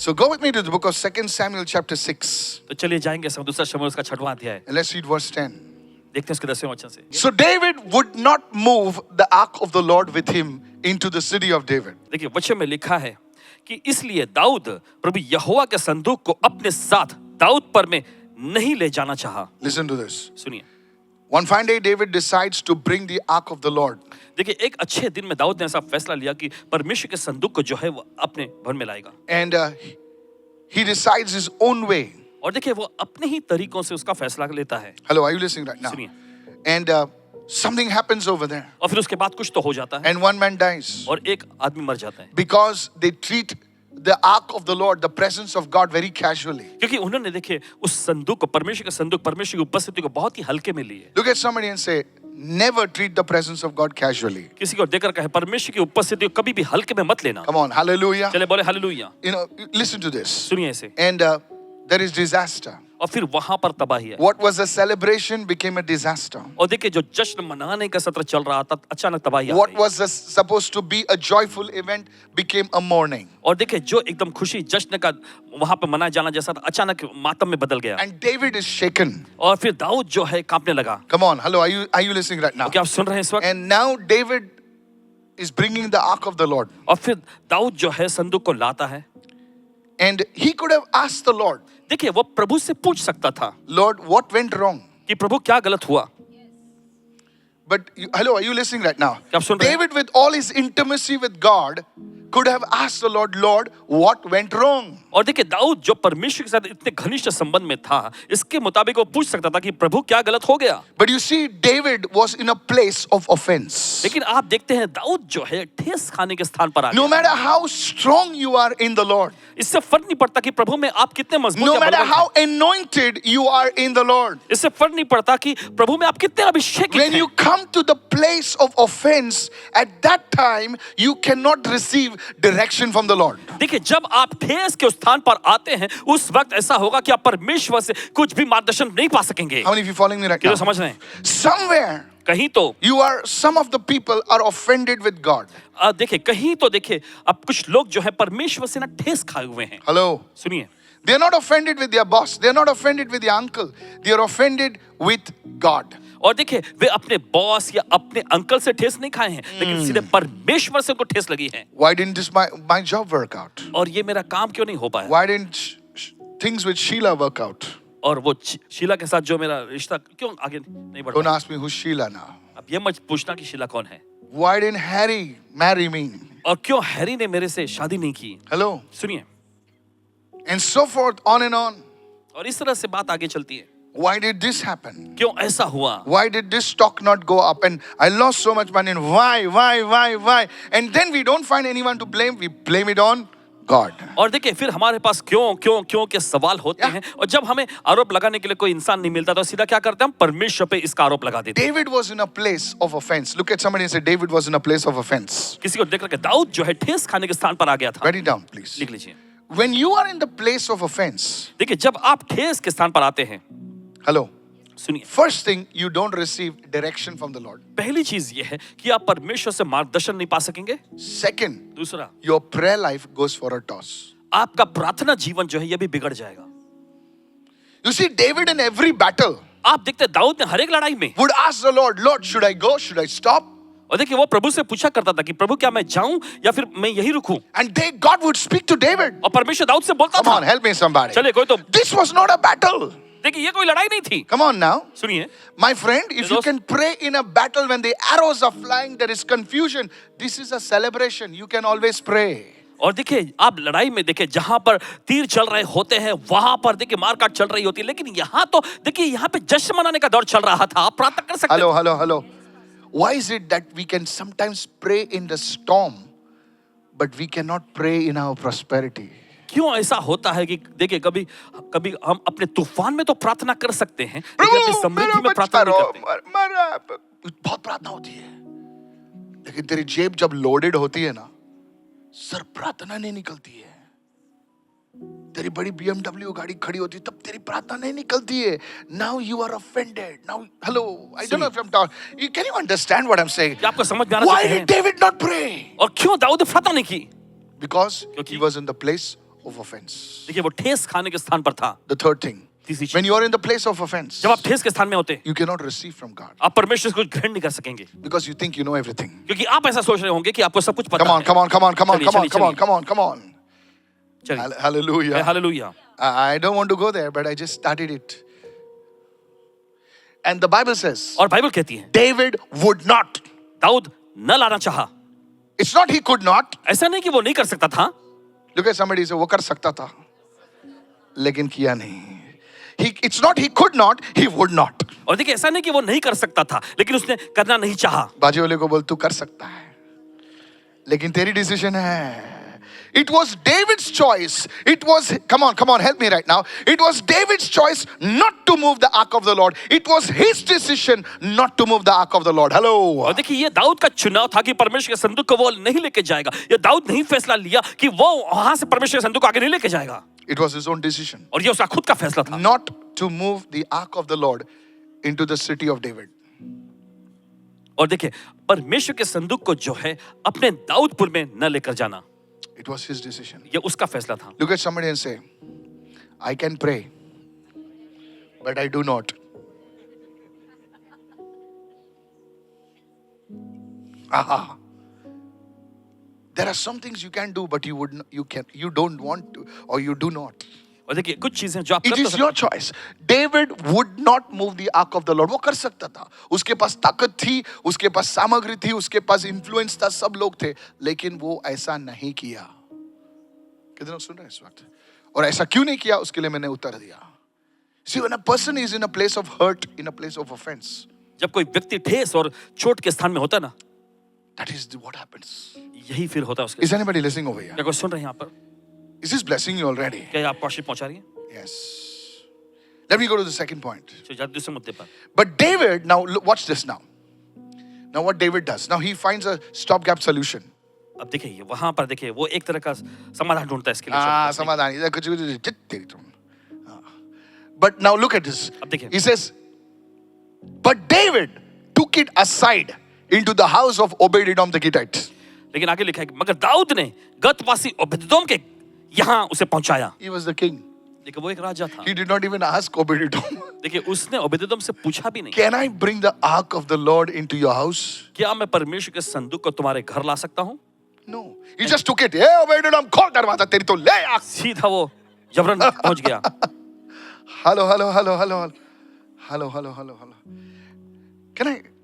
So go with me to the book of 2 Samuel chapter 6. तो चलिए जाएंगे सब दूसरा शमूएल उसका 6वां अध्याय, And let's read verse 10. देखते हैं उसके 10वें वचन से। So David would not move the ark of the Lord with him into the city of David. देखिए वचन में लिखा है कि इसलिए दाऊद प्रभु यहोवा के संदूक को अपने साथ दाऊद पर में नहीं ले जाना चाहा। Listen to this. सुनिए, One fine day, David decides to bring the ark of the Lord. देखिए एक अच्छे दिन में दाऊद ने ऐसा फैसला लिया कि परमेश्वर के संदूक को जो है वो अपने भवन में लाएगा। And he decides his own way. और देखिए वो अपने ही तरीकों से उसका फैसला लेता है। Hello, are you listening right now? सुनिए, And something happens over there. और फिर उसके बाद कुछ तो हो जाता है And one man dies. और एक आदमी मर जाता है, Because they treat the ark of the Lord, the presence of God, very casually. क्योंकि उन्होंने देखिए उस संदूक को, परमेश्वर के संदूक, परमेश्वर की उपस्थिति को बहुत ही हल्के में लिए। Look at somebody and say, never treat the presence of God casually. किसी को देखकर कहे परमेश्वर की उपस्थिति को कभी भी हल्के में मत लेना। Come on, hallelujah. चले बोले hallelujah. You know, listen to this. सुनिए इसे। And there is disaster. और फिर वहां पर तबाही है। What was a celebration became a disaster. और देखिए जो जश्न मनाने का सत्र चल rहा था, अचानक तबाही आ What गई। was supposed to be a joyful event became a mourning. और देखिए जो एकदम खुशी जश्न का वहां पर मनाया जाना जैसा था, अचानक मातम में बदल गया। And David is shaken. और फिर दाऊद जो है कांपने लगा। Come on, hello, are you listening right now? क्या आप सुन रहे हैं इस वक्त? And now David is bringing the ark of the Lord. और फिर दाऊद जो है संदूक को लाता है। And he could have asked the Lord, देखिए वो प्रभु से पूछ सकता था Lord, what went wrong? कि प्रभु क्या गलत हुआ। But hello, are you listening right now? क्या आप सुन रहे हैं? David, with all his intimacy with God, could have asked the Lord, Lord, what went wrong? और देखिए दाऊद जो परमेश्वर के साथ इतने घनिष्ठ संबंध में था, इसके मुताबिक वो पूछ सकता था कि प्रभु क्या गलत हो गया। But you see, David was in a place of offense. लेकिन आप देखते हैं दाऊद जो है ठेस खाने के स्थान पर आ No गया। matter how strong you are in the Lord, इससे फर्क नहीं पड़ता कि प्रभु में आप कितने मजबूत no या matter बलवान how हैं। anointed you are in the Lord, इससे फर्क नहीं पड़ता कि प्रभु में आप कितने अभिषेकित when हैं। you come to the place of offense, at that time you cannot receive direction from the Lord. देखिए जब आप ठेस के स्थान पर आते हैं, उस वक्त ऐसा होगा कि आप परमेश्वर से कुछ भी मार्गदर्शन नहीं पा सकेंगे। How many of you following me right कितने now? समझ रहे हैं? Somewhere कहीं तो some of the people are offended with God. देखिए कहीं तो देखिए अब कुछ लोग जो है परमेश्वर से ना ठेस खाए हुए हैं। Hello. सुनिए, They are not offended with their boss. They are not offended with their uncle. They are offended with God. और देखिए वे अपने बॉस या अपने अंकल से ठेस नहीं खाए हैं, लेकिन सीधे परमेश्वर से उनको ठेस लगी है। Why didn't my job work out? और ये मेरा काम क्यों नहीं हो पाया? Why didn't things with Sheila work out? और वो शीला के साथ जो मेरा रिश्ता क्यों आगे नहीं बढ़ Don't पाया? ask me who's Sheila now. अब ये मत पूछना कि शीला कौन है। Why didn't Harry marry me? और क्यों हैरी ने मेरे से शादी नहीं की? Hello. सुनिए, And so forth, on and on. और इस तरह से बात आगे चलती है। Why did this happen? क्यों ऐसा हुआ? Why did this stock not go up? And I lost so much money. And why? And then we don't find anyone to blame. We blame it on God. और देखिए फिर हमारे पास क्यों के सवाल होते हैं, और जब हमें आरोप लगाने के लिए कोई इंसान नहीं मिलता तो सीधा क्या करते हैं, हम परमेश्वर पे इसका आरोप लगा देते हैं। David was in a place of offense. Look at somebody and say, David was in a place of offense. किसी को देख करके दाऊद जो है ठेस खाने के स्थान पर आ गया था। Write it down, please. लिख लीजिए। When you are in the place of offense, देखिए जब आप ठेस के स्थान पर आते हैं, hello, सुनिए, first thing, you don't receive direction from the Lord. पहली चीज ये है कि आप परमेश्वर से मार्गदर्शन नहीं पा सकेंगे। Second, दूसरा, your prayer life goes for a toss. आपका प्रार्थना जीवन जो है ये भी बिगड़ जाएगा। You see, David in every battle आप देखते हैं दाऊद ने हर एक लड़ाई में, would ask the Lord, Lord, should I go? Should I stop? और देखिए वो प्रभु से पूछा करता था कि प्रभु क्या मैं जाऊं या फिर मैं यही रुकूं? And God would speak to David. और परमेश्वर दाऊद से बोलता Come था। on, help me somebody. चलिए कोई तो, This was not a battle. देखिए ये कोई लड़ाई नहीं थी। Come on now. सुनिए, My friend, if you can pray in a battle when the arrows are flying, there is confusion. This is a celebration. You can always pray. और देखिए आप लड़ाई में देखिए जहां पर तीर चल रहे होते हैं वहां पर देखिए मारकाट चल रही होती है, लेकिन यहाँ तो देखिए यहाँ पे जश्न मनाने का दौर चल रहा था। आप प्रार्थना कर सकते हैं। Hello. Why is it that we can sometimes pray in the storm, but we cannot pray in our prosperity? क्यों ऐसा होता है कि देखिए कभी हम अपने तूफान में तो प्रार्थना कर सकते हैं, लेकिन अपनी समृद्धि में प्रार्थना नहीं करते। बहुत प्रार्थना होती है, लेकिन तेरी जेब जब लोडेड होती है ना, सर प्रार्थना नहीं निकलती है। तेरी बड़ी BMW गाड़ी खड़ी होती है, तब तेरी प्रार्थना नहीं निकलती है। Now you are offended. Now, hello, I don't know if I'm talking. Can you understand what I'm saying? क्या आपको समझ में आ रहा Why है? did David not pray? और क्यों दाऊद ने प्रार्थना नहीं की? Because he was in the place of offense. देखिए वो ठेस खाने के स्थान पर था। The third thing, तीसरी चीज, when you are in the place of offense, जब आप ठेस के स्थान में होते, you cannot receive from God आप परमेश्वर से कुछ ग्रहण नहीं कर सकेंगे, because you think you know everything. क्योंकि आप ऐसा सोच रहे होंगे कि आपको सब कुछ पता Come on, है। come on, come on, come on, चलिए, come on, चलिए, come on, come on, come on. चलिए, Hallelujah. Hallelujah. I don't want to go there, but I just started it. And the Bible says, और Bible कहती है David would not. Dawood न लाना चाहा। It's not he could not. ऐसा नहीं कि वो नहीं कर सकता था, Look at somebody say, वो कर सकता था, लेकिन किया नहीं. It's not he could not, he would not. और देखिए ऐसा नहीं कि वो नहीं कर सकता था, लेकिन उसने करना नहीं चाहा। बाजू वाले को बोल तू कर सकता है, लेकिन तेरी डिसीजन है. It was David's choice. It was, come on, help me right now. It was David's choice not to move the ark of the Lord. It was his decision not to move the ark of the Lord. Hello. और देखिए ये दाऊद का चुनाव था कि परमेश्वर के संदूक को वो नहीं लेके जाएगा। ये दाऊद नहीं फैसला लिया कि वो वहां से परमेश्वर के संदूक को आगे नहीं लेके जाएगा, It was his own decision और ये उसका खुद का फैसला था not to move the ark of the Lord into the city of David. और देखिए परमेश्वर के संदूक को जो है अपने दाऊदपुर में न लेकर जाना, It was his decision. ये उसका फैसला था। Look at somebody and say, I can pray, but I do not. Aha. There are some things you can do, but you don't want to, or you do not. और देखिए कुछ चीजें जो आप It कर तो is your सकते choice. David would not move the ark of the Lord. वो कर सकता था, उसके पास ताकत थी, उसके पास सामग्री थी, उसके पास इन्फ्लुएंस था, सब लोग थे, लेकिन वो ऐसा नहीं किया. कितने लोग सुन रहे हैं इस वक्त? और ऐसा क्यों नहीं किया, उसके लिए मैंने उत्तर दिया. See, when a person is in a place of hurt, in a place of offense, जब कोई व्यक्ति ठेस और चोट के स्थान में होता है ना, that is what happens. यही फिर होता है उसके। Is anybody listening over here? क्या कोई सुन रहे हैं यहाँ पर? Is this blessing you already? क्या ये आपको आशीष पहुंचा रही है? Yes. Let me go to the second point. चलिए जाते दूसरे मुद्दे पर। But David, now look, watch this now. Now what David does, now he finds a stopgap solution. अब देखिए वहां पर देखिए वो एक तरह का समाधान ढूंढता है इसके लिए। समाधान इधर कुछ But now look at this. अब देखिए। He says, but David took it aside into the house of Obed-Edom the Gittite. लेकिन आगे लिखा है कि मगर दाऊद ने गतवासी ओबेदेदोम के यहाँ उसे पहुंचाया। He was the king. देखिए वो एक राजा था। He did not even ask Obed-Edom, देखिए उसने ओबेदेदोम से पूछा भी नहीं, can I bring the ark of the Lord into your house? क्या मैं परमेश्वर के संदूक को तुम्हारे घर ला सकता हूँ? No. He just took it. Hey, Obed-Edom, खोल दरवाजा, तेरी तो ले आ. सीधा वो जबरन पहुंच गया। Hello.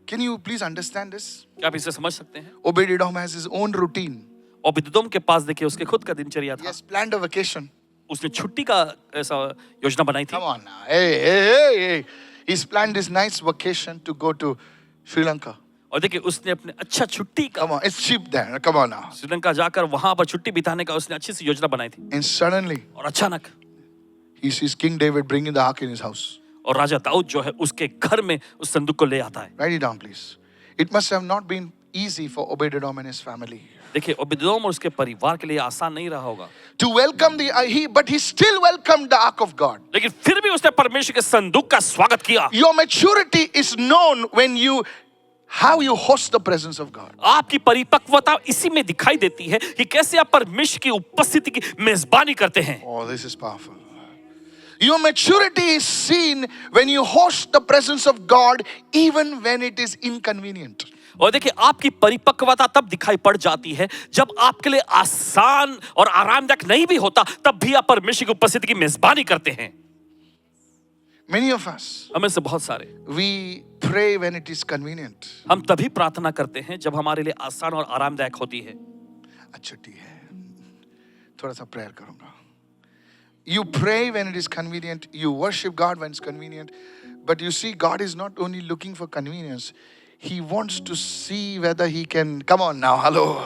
Can you please understand this? क्या आप इसे समझ सकते हैं? Obed-Edom has his own routine. ओबेदेदोम के पास देखिए उसके खुद का दिनचर्या He था। has planned a vacation. उसने छुट्टी का ऐसा योजना बनाई थी। Come on now. Hey. He's planned this nice vacation to go to Sri Lanka. और देखिए उसने अपने अच्छा छुट्टी का Come on, it's cheap there. Come on now. Sri Lanka जाकर वहां पर छुट्टी बिताने का उसने अच्छी सी योजना बनाई थी। And suddenly, और अचानक he sees King David bringing the ark in his house. और राजा दाऊद जो है उसके घर में उस संदूक को ले आता है। Write it down, please. It must have not been easy for Obed-Edom and his family देखिए ओबेदेदोम और उसके परिवार के लिए आसान नहीं रहा होगा, to welcome but he still welcomed the ark of God. लेकिन फिर भी उसने परमेश्वर के संदूक का स्वागत किया। Your maturity is known when how you host the presence of God. आपकी परिपक्वता इसी में दिखाई देती है कि कैसे आप परमेश्वर की उपस्थिति की मेजबानी करते हैं। Oh, this is powerful. Your maturity is seen when you host the presence of God even when it is inconvenient. और देखिए आपकी परिपक्वता तब दिखाई पड़ जाती है जब आपके लिए आसान और आरामदायक नहीं भी होता, तब भी आप परमेश्वर की उपस्थिति की मेजबानी करते हैं। Many of us, हमें से बहुत सारे we pray when it is convenient. हम तभी प्रार्थना करते हैं जब हमारे लिए आसान और आरामदायक होती है। अच्छा ठीक है, थोड़ा सा प्रेयर करूंगा. You pray when it is convenient. You worship God when it's convenient. But you see, God is not only looking for convenience. He wants to see whether he can. Come on now, hello,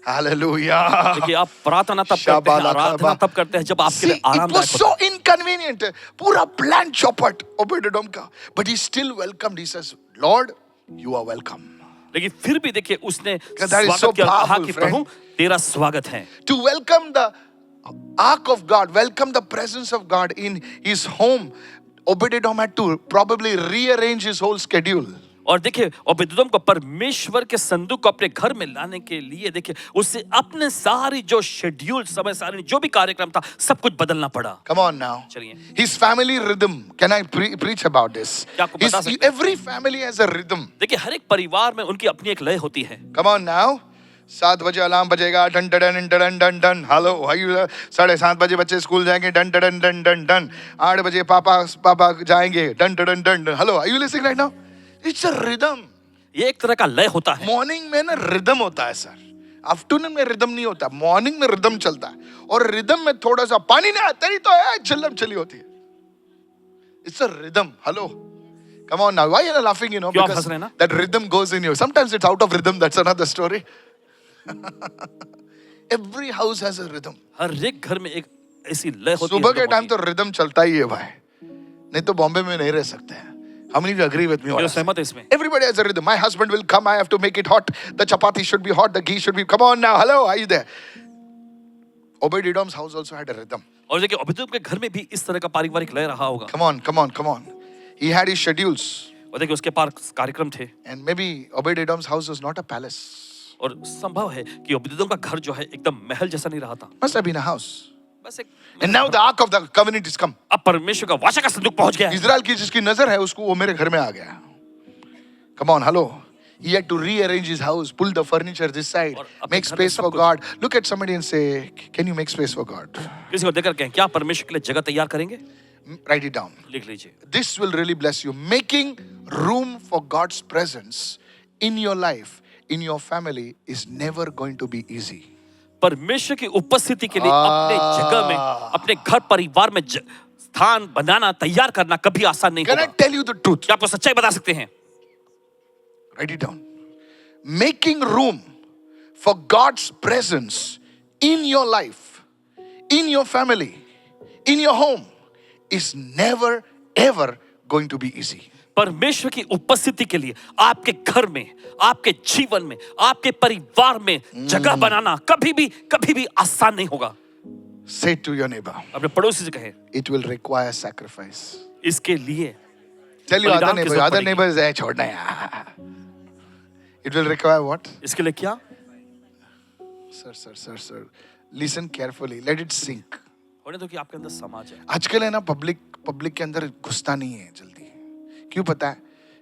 hallelujah. देखिए आप प्रार्थना तब करते हैं, आराधना तब करते हैं जब आपके लिए See, it was आरामदायक so होता है। inconvenient. पूरा plan चौपट Obed-Edom का. But he still welcomed. He says, Lord, you are welcome. लेकिन फिर भी देखिए उसने that is so स्वागत किया और कहा powerful, कि friend. प्रभु तेरा स्वागत है। To welcome the ark of God, welcome the presence of God in his home, Obed-Edom had to probably rearrange his whole schedule. और देखिए ओबेदेदोम को परमेश्वर के संदूक को अपने घर में लाने के लिए देखिए उसे अपने सारी जो शेड्यूल समय सारणी जो भी कार्यक्रम था सब कुछ बदलना पड़ा। Come on now. चलिए। His family rhythm. Can I preach about this? क्या आपको बता सकते हैं? Every family has a rhythm. देखिए हर एक परिवार में उनकी अपनी एक लय होती है। Come on now. 7 बजे अलार्म बजेगा, done done done done done. Hello भाई, 7:30 बजे बच्चे स्कूल जाएंगे, done done done done done. 8 बजे पापा जाएंगे, done done done done. Hello, are you listening right now? It's a rhythm. ये एक तरह का लय होता है। मॉर्निंग में ना रिदम होता है सर, आफ्टरनून में रिदम नहीं होता, मॉर्निंग में रिदम चलता है। और रिदम में थोड़ा सा पानी नहीं आता, तो है चिल्लम चली होती है। It's a rhythm. Hello, come on now, why are you laughing? You know, क्यों आप हंस रहे हैं ना? That rhythm goes in you. Sometimes it's out of rhythm, that's another story. Every house has a rhythm. हर एक घर में एक ऐसी लय होती है। सुबह के टाइम तो रिदम चलता ही है भाई, नहीं तो बॉम्बे में नहीं रह सकते हैं। How many of you agree with me? सहमत है इसमें? Everybody has a rhythm. My husband will come. I have to make it hot. The chapati should be hot. The ghee should be. Come on now. Hello, are you there? Obed-Edom's house also had a rhythm. और देखिए ओबेदेदोम के घर में भी इस तरह का पारिवारिक लय रहा होगा। Come on, come on, come on. He had his schedules. और देखिए उसके पास कार्यक्रम थे। And maybe Obed-Edom's house was not a palace. और संभव है कि ओबेदेदोम का घर जो है एकदम महल जैसा नहीं रहा था। Must have been a house. बस एक And now the ark of the covenant is come. अब परमेश्वर का वाचा का संदूक पहुंच गया है। इज़राइल की जिसकी नजर है उसको वो मेरे घर में आ गया। Come on, hello. He had to rearrange his house, pull the furniture this side, और अपने make घर में space सब for कुछ। God. Look at somebody and say, can you make space for God? किसी को देखकर कहें क्या परमेश्वर के लिए जगह तैयार करेंगे? Write it down. लिख लीजिए। This will really bless you. Making room for God's presence in your life, in your family, is never going to be easy. परमेश्वर की उपस्थिति के लिए अपने जगह में अपने घर परिवार में स्थान बनाना तैयार करना कभी आसान नहीं Can I होगा। tell you the truth? क्या आपको सच्चाई बता सकते हैं? Write it down. Making room for God's presence in your life, in your family, in your home, is never ever going to be easy. परमेश्वर की उपस्थिति के लिए आपके घर में, आपके जीवन में, आपके परिवार में जगह बनाना कभी भी आसान नहीं होगा। Say to your neighbor, अपने पड़ोसी से कहें, it will require sacrifice. इसके लिए Tell your other बलिदान की neighbor, जरूरत other पड़ेगी। neighbors, छोड़ना यार. It will require what? इसके लिए क्या? Sir. Listen carefully. Let it sink. होने दो कि आपके अंदर समाज है। आजकल है ना, पब्लिक के अंदर घुसता नहीं है जल्दी। क्यों पता है?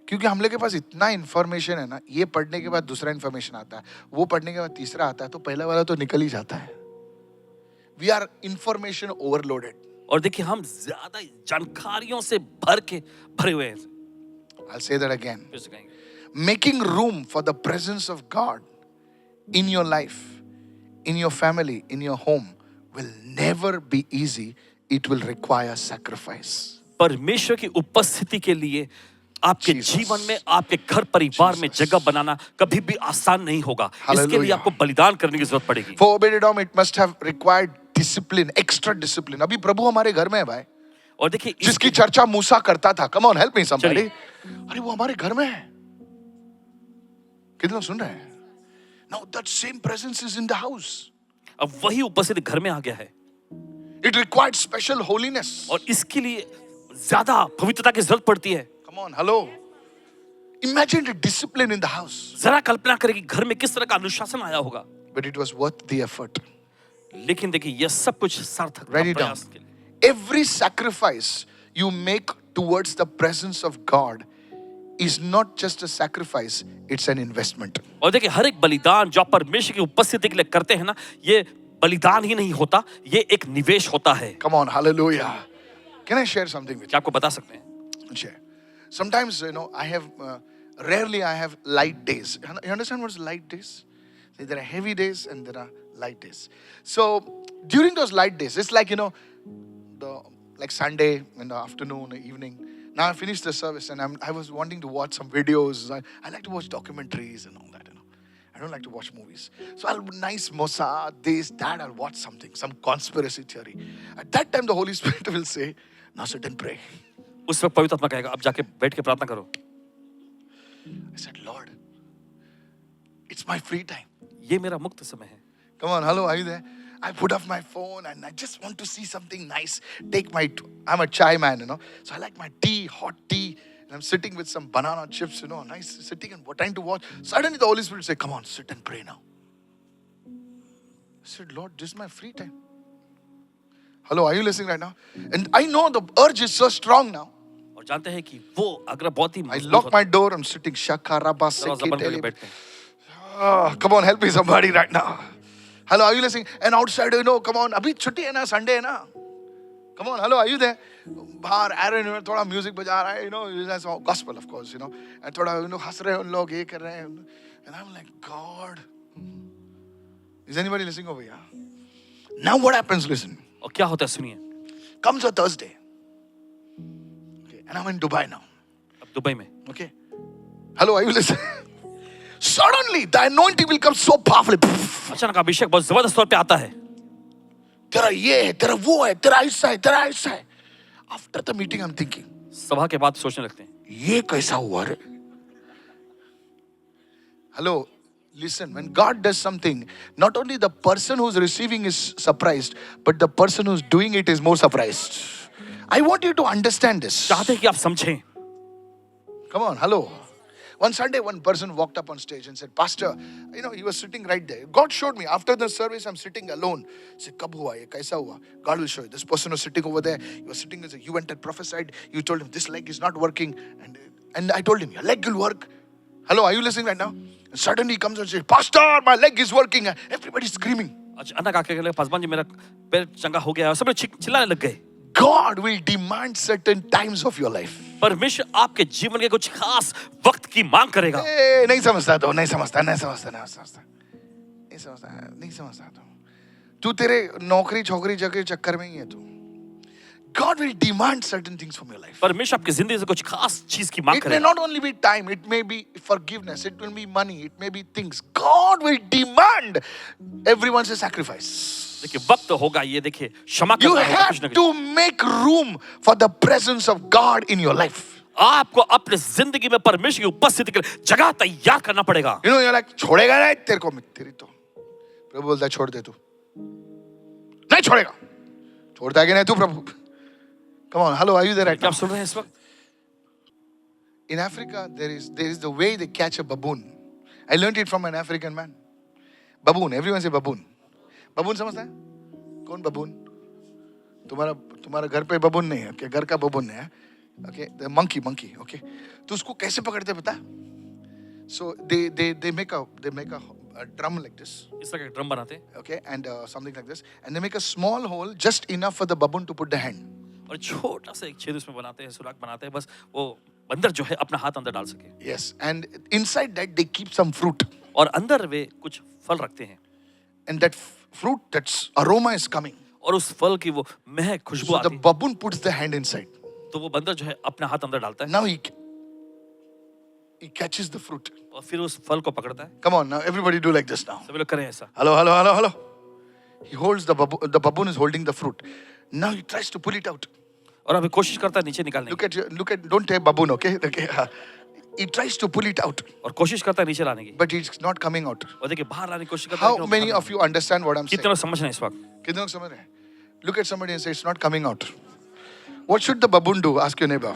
क्योंकि हम लोग के पास इतना इन्फॉर्मेशन है ना, ये पढ़ने के बाद दूसरा इन्फॉर्मेशन आता है, वो पढ़ने के बाद तीसरा आता है, तो पहला वाला तो निकल ही जाता है। We are information overloaded. और देखिए हम ज्यादा जानकारियों से भरे हुए हैं। I'll say that again. फिर से कहेंगे, Making room for the presence of God in your life, in your family, in your home will never be easy. It will require sacrifice. परमेश्वर की उपस्थिति के लिए आपके Jesus. जीवन में, आपके घर परिवार में Jesus. जगह बनाना कभी भी आसान नहीं होगा। इसके Hallelujah. लिए आपको बलिदान करने की जरूरत पड़ेगी। For Obed-Edom, it must have required discipline, extra discipline. अभी प्रभु हमारे घर में है भाई, और देखिए जिसकी चर्चा मूसा करता था। Come on, help me somebody. चलिए। अरे वो हमारे घर में है। कितने लोग सुन रहे हैं? Now that same presence is in the house. अब वही उपस्थिति घर में आ गया है It required special holiness. और इसके लिए ज्यादा पवित्रता की जरूरत पड़ती है। Come on, hello. Imagine the discipline in the house. जरा कल्पना करें कि घर में किस तरह का अनुशासन आया होगा। But it was worth the effort. लेकिन देखिए यह सब कुछ सार्थक था Write it down. प्रयास के लिए। Every sacrifice you make towards the presence of God is not just a sacrifice, it's an investment. और देखिए हर एक बलिदान जो आप परमेश्वर की उपस्थिति के लिए करते हैं ना, ये बलिदान ही नहीं होता, ये एक निवेश होता है। Come on, hallelujah. Can I share something with क्या आपको बता सकते हैं? you? Share. Sometimes, rarely I have light days. You understand what's light days? There are heavy days and there are light days. So, during those light days, it's like, like Sunday in the afternoon, evening. Now I finished the service and I was wanting to watch some videos. I like to watch documentaries and all that, I don't like to watch movies. So nice Mossad, this, that, I'll watch something, some conspiracy theory. At that time, the Holy Spirit will say, now sit and pray. उस वक्त पवित्र आत्मा कहेगा अब जाके बैठ के प्रार्थना करो। I said, Lord, it's my free time. ये मेरा मुक्त समय है। Come on, hello, are you there? I put off my phone and I just want to see something nice. I'm a chai man, so I like my tea, hot tea, And I'm sitting with some banana chips, nice, sitting and trying to watch. Suddenly the Holy Spirit said, come on, sit and pray now. I said, Lord, this is my free time. Hello, are you listening right now? And I know the urge is so strong now. और जानते हैं कि वो आग्रह बहुत ही I मजबूत lock होता my door, I'm sitting shakaraba है। दरवाजा बंद करके बैठते हैं। Come on, help me somebody right now. Hello, are you listening? And outside, come on, abhi chutti hai na, Sunday hai na. Come on, hello, are you there? बाहर Aaron थोड़ा music बजा रहा है, that's all gospel of course, and थोड़ा हंस रहे हैं उन लोग, ये कर रहे हैं, and I'm like, God, is anybody listening over here? Now what happens? Listen. और क्या होता है सुनिए। Comes a Thursday, okay, and I'm in Dubai now. अब दुबई में Okay, hello, are you listening? Suddenly the anointing will come so powerfully. अचानक अभिषेक बहुत जबरदस्त तौर पे आता है। तेरा ये है, तेरा वो है, तेरा ऐसा है, तेरा ऐसा है. After the meeting, I'm thinking, सभा के बाद सोचने लगते हैं, ये कैसा हुआ रे? Hello, listen, when God does something, not only the person who's receiving is surprised, but the person who's doing it is more surprised. I want you to understand this. चाहते हैं कि आप समझें। Come on, hello. One Sunday, one person walked up on stage and said, Pastor, he was sitting right there. God showed me. After the service, I'm sitting alone. I said, Kab hua ye? Kaisa hua? God will show you. This person was sitting over there. He was sitting, you went and prophesied. You told him, this leg is not working. And I told him, your leg will work. Hello, are you listening right now? And suddenly he comes and says, Pastor, my leg is working. Everybody's screaming. अचानक आके कहले पासवान जी मेरा पैर चंगा हो गया और सब लोग चिल्लाने लग गए। God will demand certain times of your life. परमेश्वर आपके जीवन के कुछ खास वक्त की मांग करेगा। नहीं समझता तो, नहीं समझता तो। तू तेरे नौकरी छोकरी जगह चक्कर में ही है तू। God will demand certain things from your life. परमेश्वर आपकी जिंदगी से कुछ खास चीज की मांग It may करेगा। not only be time, it may be forgiveness, it will be money, it may be things. God will demand everyone's sacrifice. देखिए वक्त होगा ये देखिए क्षमा You करना होगा कुछ have ना कुछ। to make room for the presence of God in your life. आपको अपने जिंदगी में परमेश्वर की उपस्थिति के लिए जगह तैयार करना पड़ेगा। You're like, छोड़ेगा नहीं तेरे को, तेरी तो प्रभु बोलता है छोड़ दे तू, नहीं छोड़ेगा, छोड़ता है कि नहीं तू प्रभु? Come on, hello, are you there right क्या now? आप सुन रहे हैं इस वक्त? In Africa, there is the way they catch a baboon. I learned it from an African man. Baboon, everyone say baboon. Baboon समझता है? कौन baboon? तुम्हारा घर पे baboon नहीं है, okay? घर का baboon है, okay? The monkey, okay? तो उसको कैसे पकड़ते हैं पता? So they make a drum like this, इस तरह का ड्रम बनाते हैं okay, and something like this, and they make a small hole just enough for the baboon to put the hand. और छोटा सा एक छेद उसमें बनाते हैं, सुराख बनाते हैं, बस वो बंदर जो है अपना हाथ अंदर डाल सके। Yes, and inside that they keep some fruit, और अंदर वे कुछ फल रखते हैं and that fruit, that's aroma is coming. और उस फल की वो महक खुशबू So the आती है। baboon puts the hand inside. तो वो बंदर जो है अपना हाथ अंदर डालता है Now he catches the fruit. और फिर उस फल को पकड़ता है। Come on, now everybody do like this now. सभी लोग करें ऐसा। Hello. He holds the baboon is holding the fruit. Now he tries to pull it out. और अभी कोशिश करता है नीचे निकालने की। Look at, don't say baboon, okay? He tries to pull it out, और कोशिश करता है नीचे लाने की। but it's not coming out. और देखिए बाहर लाने की कोशिश करता है। How many of you understand what I'm saying? कितने लोग समझ रहे हैं इस वक्त? कितने लोग समझ रहे हैं? Look at somebody and say, it's not coming out. What should the baboon do? Ask your neighbor.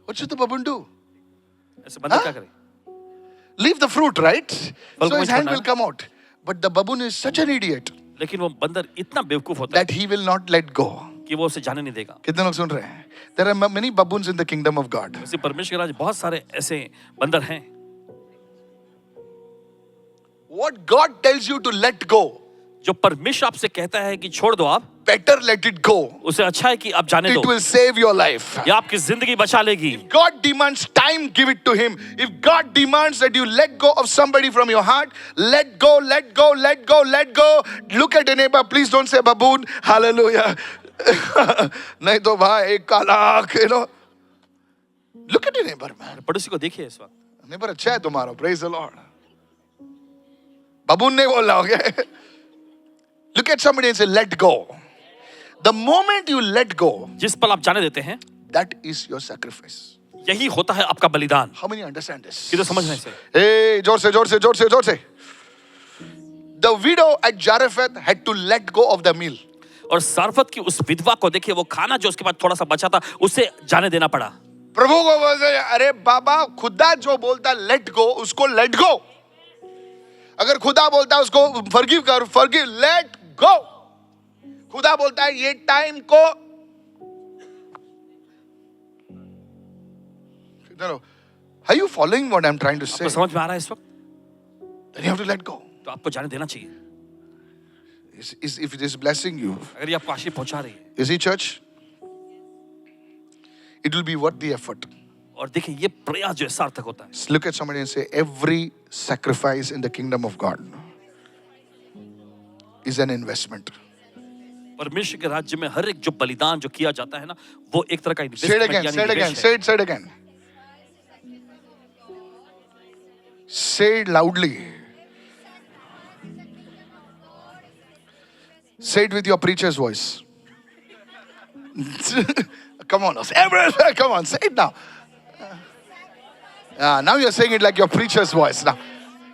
What should the baboon do? ऐसे बंदर क्या करे? Leave the fruit, right? फल So को his नहीं hand छोड़ना will है। come out. But the baboon is such an idiot लेकिन वो बंदर इतना बेवकूफ होता है that he will not let go. कि वो उसे जाने नहीं देगा। कितने लोग सुन रहे हैं? There are many baboons in the kingdom of God. इसी परमेश्वर के राज्य बहुत सारे ऐसे बंदर हैं। What God tells you to let go, जो परमेश्वर आपसे कहता है कि छोड़ दो आप, better let it go. उसे अच्छा है कि आप जाने It दो। will save your life. ये आपकी जिंदगी बचा लेगी। God demands time, give it to Him. If God demands that you let go of somebody from your heart, let go. Look at your neighbor. Please don't say baboon. Hallelujah. नहीं तो भाई काला, Look at your neighbor, man. पड़ोसी को देखिए इस वक्त। Neighbor अच्छा है तुम्हारा. Praise the Lord. Baboon नहीं बोल रहा, okay? Look at somebody and say, let go. The moment you let go, जिस पल आप जाने देते हैं, that is your sacrifice. यही होता है आपका बलिदान। How many understand this? कितने समझ रहे हैं इसे? Hey, जोर से. The widow at Zarephath had to let go of the meal. और सारफत की उस विधवा को देखिए, वो खाना जो उसके बाद थोड़ा सा बचा था उसे जाने देना पड़ा। प्रभु को बोलते, अरे बाबा खुदा जो बोलता लेट गो, उसको लेट गो। अगर खुदा बोलता है उसको फॉरगिव कर, फॉरगिव, लेट गो। खुदा बोलता है ये टाइम को, are you following what I'm trying to say? आपको समझ में आ रहा है इस वक्त? Then you have to let go. तो आपको जाने देना चाहिए। If it is blessing you, अगर ये आपको आशीष पहुंचा रही है, you see church, it will be worth the effort. और देखिए ये प्रयास जो है सार्थक होता है। Look at somebody and say, every sacrifice in the kingdom of God is an investment. परमेश्वर के राज्य में हर एक जो बलिदान जो किया जाता है ना, वो एक तरह का Say it again, say it again, say it again. Say it loudly. Say it with your preacher's voice. Come on, come on, say it now. Now you're saying it like your preacher's voice. Now,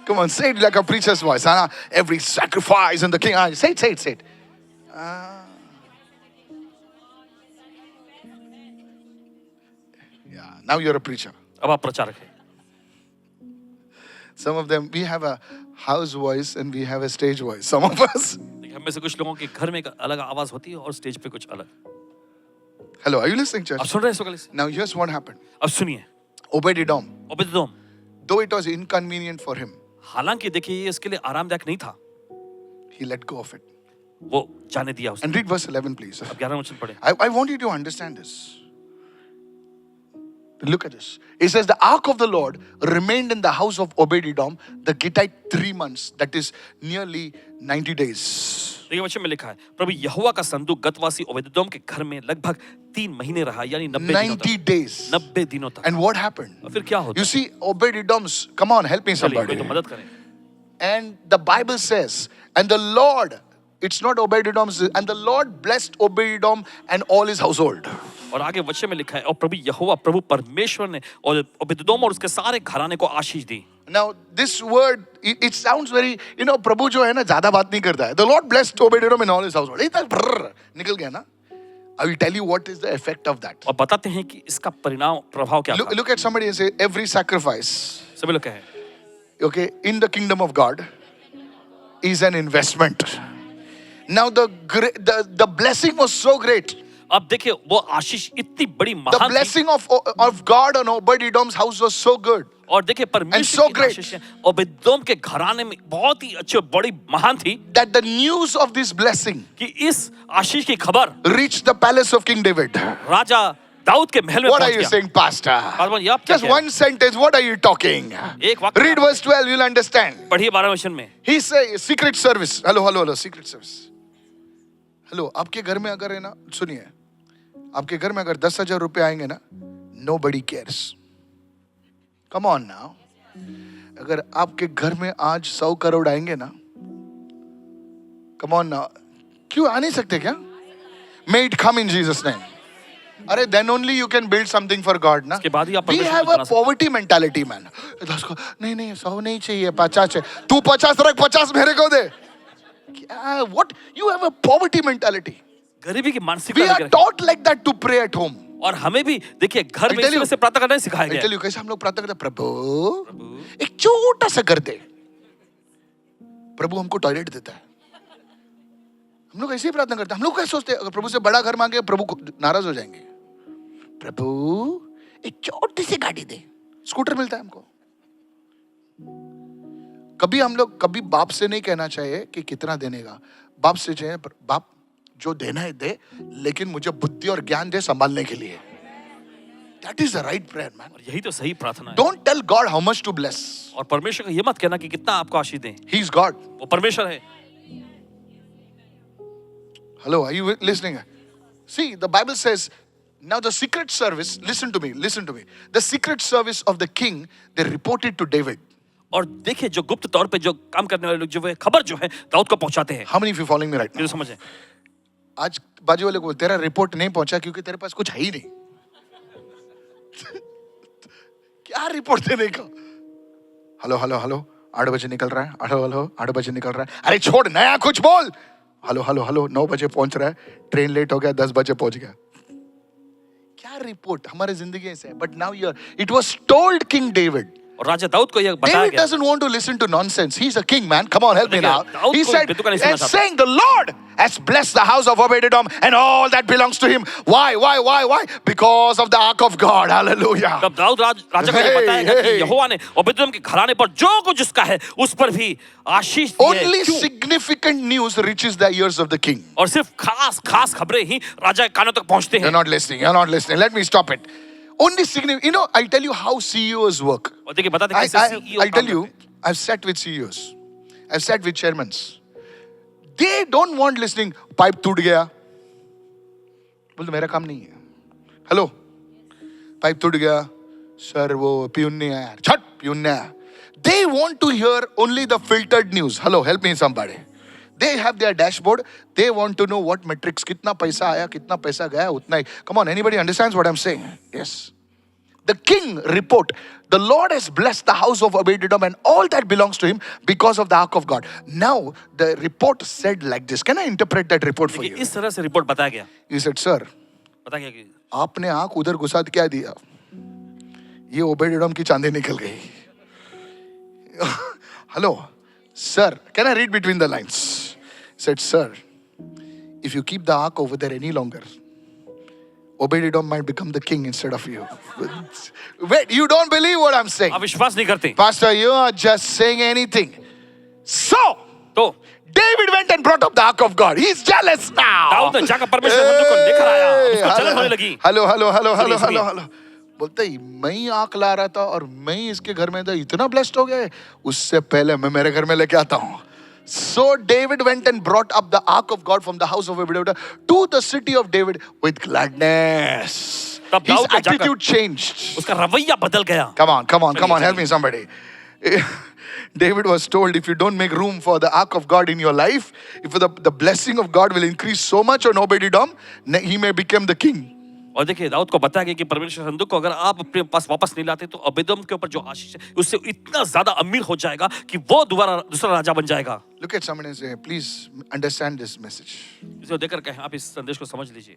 come on, say it like a preacher's voice. Every sacrifice in the king. Say it, say it, say it. Yeah, now you're a preacher. अब आप प्रचारक हैं। Some of them, we have a house voice and we have a stage voice. Some of us. देखिए हम में से कुछ लोगों के घर में एक अलग आवाज होती है और स्टेज पे कुछ अलग। Hello, are you listening, church? आप सुन रहे हैं इस वक्त? Now here's what happened. अब सुनिए, Obed-Edom, ओबेदेदोम, though it was inconvenient for him, हालांकि देखिए ये इसके लिए आरामदायक नहीं था, he let go of it. वो जाने दिया उसने। And read verse 11, please. अब 11 वचन पढ़े। I want you to understand this. Look at this. It says, the ark of the Lord remained in the house of Obed-Edom, the Gittite, 3 months. That is nearly 90 days. देखिए वचन में लिखा है, प्रभु यहोवा का संदूक गतवासी ओबेदेदोम के घर में लगभग 3 महीने रहा, यानी 90 days. 90 दिनों तक। And what happened? और फिर क्या होता? You see, Obed-Edom's, come on, help me चलिए somebody. कोई तो मदद करें। And the Bible says, and the Lord, it's not Obed-Edom's, and the Lord blessed Obed-Edom and all his household. और आगे वचन में लिखा है, और प्रभु यहोवा, प्रभु परमेश्वर ने और ओबेदेदोम और उसके सारे घराने को आशीष दी। Now this word, it sounds very, प्रभु जो है ना ज्यादा बात नहीं करता है. The Lord blessed Obed-Edom and all his household. इतना निकल गया ना. I will tell you what is the effect of that. और बताते हैं कि इसका परिणाम प्रभाव क्या था। Look at somebody and say, every sacrifice, सभी लोग कहें, okay, in the kingdom of God is an investment. Now the blessing was so great. अब देखिए वो आशीष इतनी बड़ी The महान थी, blessing of God on Obed-Edom's house was so good. और देखिए so परमेश्वर की great. आशीष ओबेदेदोम के घराने में बहुत ही अच्छी और बड़ी महान थी That the news of this blessing कि इस आशीष की खबर reached the palace of King David. राजा दाऊद के महल में What are पहुंच you गया। saying, Pastor? ये आप क्या Just कह रहे हैं? one sentence. What are you talking? एक वाक्य Read verse 12. You'll understand. पढ़िए 12 वचन में। He says, secret service. Hello, secret service. Hello, आपके घर में अगर है ना, सुनिए, आपके घर में अगर 10,000 रुपए आएंगे ना, nobody cares. Come on now. अगर आपके घर में आज 100 करोड़ आएंगे ना, come on now. क्यों आ नहीं सकते क्या? May it come in Jesus' name. अरे then only you can build something for God ना. इसके बाद ही आप We परमेश्वर have को a बना सकते poverty mentality, man. नहीं 100 नहीं चाहिए, 50 चाहिए. तू 50 रख, 50 मेरे को दे. What? You have a poverty mentality. गरीबी की मानसिकता We लेकर are रखें। taught like that to pray at home. और हमें भी देखिए घर में tell इस तरह you- से प्रार्थना करना सिखाया I गया tell है। you, कैसे हम लोग प्रार्थना करते हैं, प्रभु एक छोटा सा कर दे. प्रभु हमको टॉयलेट देता है. हम लोग ऐसे ही प्रार्थना करते हैं. हम लोग क्या सोचते हैं, अगर प्रभु से बड़ा घर मांगे प्रभु नाराज हो जाएंगे. प्रभु एक छोटी सी गाड़ी दे, स्कूटर मिलता है हमको. कभी बाप से नहीं कहना चाहिए कि कितना देने का. बाप से चाहिए, बाप जो देना है दे, लेकिन मुझे बुद्धि और ज्ञान दे संभालने के लिए. That is the right prayer, man. और यही तो सही प्रार्थना है। Don't tell God how much to bless. और परमेश्वर को ये मत कहना कि कितना आपको आशीष दें। He's God. वो परमेश्वर है। Hello, are you listening? See, the Bible says, now the secret service, listen to me. The secret service of the king, they reported to David. और देखिए जो गुप्त तौर पे जो काम करने वाले लोग जो वे खबर जो है दाऊद को पहुंचाते हैं। How many of you following me right now? ये समझे? आज बाजू वाले को तेरा रिपोर्ट नहीं पहुंचा क्योंकि तेरे पास कुछ है ही नहीं. क्या रिपोर्ट देने का? हेलो 8 बजे निकल रहा है. 8 बजे निकल रहा है. अरे छोड़, नया कुछ बोल. हेलो हेलो हेलो 9 बजे पहुंच रहा है, ट्रेन लेट हो गया, 10 बजे पहुंच गया. क्या रिपोर्ट हमारे जिंदगी से है. But now your, it was told king David. और राजा दाऊद को यह बताया David गया. doesn't want to listen to nonsense. He's a king, man. Come on, help me देखिए, now. दाऊद He को said, बेतुका नहीं सुनना and चाहता. saying, the Lord has blessed the house of Obed-Edom and all that belongs to him. Why? Because of the ark of God. Hallelujah. तब दाऊद राजा को यह Hey, बताया गया कि hey. यहोवा ने ओबेदेदोम के घराने पर जो कुछ उसका है उस पर भी आशीष दी है. Only क्यों? significant news reaches the ears of the king. और सिर्फ खास खबरें ही राजा के कानों तक पहुंचते You're हैं. not listening. You're not listening. Let me stop it. Only significant. You know, I'll tell you how CEOs work. और देखिए बताते कैसे CEO I'll tell काम you, करते हैं. I've sat with CEOs. I've sat with chairmans. They don't want listening. Pipe टूट गया. बोलते मेरा काम नहीं है. हेलो, पाइप टूट गया. सर वो पियून नहीं आया. छट, पियून नहीं आया. They want to hear only the filtered news. Hello, help me somebody. They have their dashboard. They want to know what metrics, कितना पैसा आया, कितना पैसा गया, उतना ही. Come on, anybody understands what I'm saying? Yes. The king report, the Lord has blessed the house of Obed-Edom and all that belongs to him because of the ark of God. Now, the report said like this. Can I interpret that report for देखिए you? इस तरह से report बताया गया. He said, sir, बताया गया कि आपने आंख उधर घुसा क्या दिया? ये ओबेड-एडोम की चांदी निकल गई. Hello, sir, can I read between the lines? He said, sir, if you keep the ark over there any longer, Obed-Edom might become the king instead of you. Wait, you don't believe what I'm saying? आप विश्वास नहीं करते. Pastor, you are just saying anything. So, तो David went and brought up the ark of God. He's jealous now. Dawood ने जाकर परमेश्वर के संदूक को लेकर आया. उसको जलन होने लगी. हेलो. बोलते ही मैं ही आंख ला रहा था और मैं ही इसके घर में था, इतना ब्लेस्ड हो गए. उससे पहले मैं मेरे घर में लेके आता हूँ. So David went and brought up the ark of God from the house of Obed-Edom to the city of David with gladness. तब His दाऊद ने जाकर attitude changed. उसका रवैया बदल गया. Come on, चलिए. help me somebody. David was told, if you don't make room for the ark of God in your life, if the blessing of God will increase so much on Obed-Edom, he may become the king. और देखिए दाऊद को बताया गया कि परमेश्वर संदूक को अगर आप अपने पास वापस नहीं लाते तो ओबेदेदोम के ऊपर जो आशीष है उससे इतना ज्यादा अमीर हो जाएगा कि वो दूसरा राजा बन जाएगा. Look at somebody and say, please understand this message. इसे देखकर कहें आप इस संदेश को समझ लीजिए.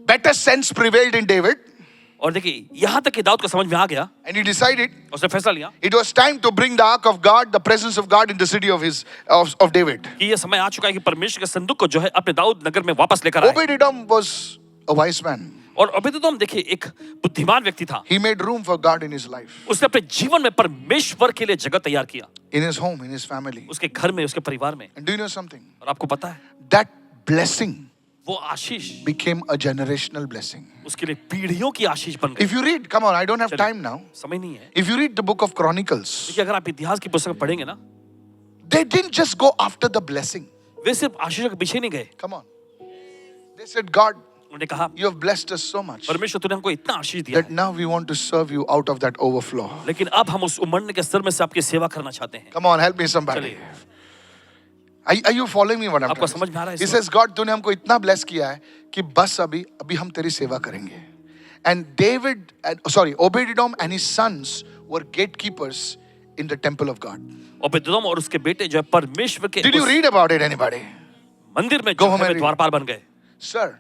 Better sense prevailed in David, और देखिए यहाँ तक कि दाऊद को समझ में आ गया. and he decided उसने फैसला लिया it was time to bring the ark of God, the presence of God in the city of David. कि ये समय आ चुका है कि परमेश्वर के संदूक को जो है अपने दाऊद नगर में वापस लेकर आए. Obed-Edom was a wise man. और ओबेदेदोम देखिए एक बुद्धिमान व्यक्ति था. He made room for God in his life, उसने अपने जीवन में परमेश्वर के लिए जगह तैयार किया. in his home, in his family. उसके घर में, उसके परिवार में. And do you know something? और आपको पता है That blessing वो आशीष became a generational blessing. उसके लिए पीढ़ियों की आशीष बन गई. If you read, come on, I don't have चलिए, time now. समय नहीं है. If you read the book of Chronicles, देखिए अगर आप इतिहास की पुस्तक पढ़ेंगे ना, they didn't just go after the blessing. वे सिर्फ आशीषों के पीछे नहीं गए. Come on. They said, God, उन्होंने कहा you have blessed us so much परमेश्वर तूने हमको इतना आशीष दिया that है, now we want to serve you out of that overflow. लेकिन अब हम उस उमड़ने के स्तर में से आपकी सेवा करना चाहते हैं. Come on, help me somebody. चलिए. Are you following me what I'm आपको trying समझ to में आ रहा है say? इस He says, God, तूने हमको इतना bless किया है कि बस अभी हम तेरी सेवा करेंगे. And David, Obed-Edom and his sons were gatekeepers in the temple of God. ओबेदेदोम और उसके बेटे जो है परमेश्वर के Did you उस read about it, anybody? मंदिर में Go जो home है and read. द्वारपाल बन गए. Sir,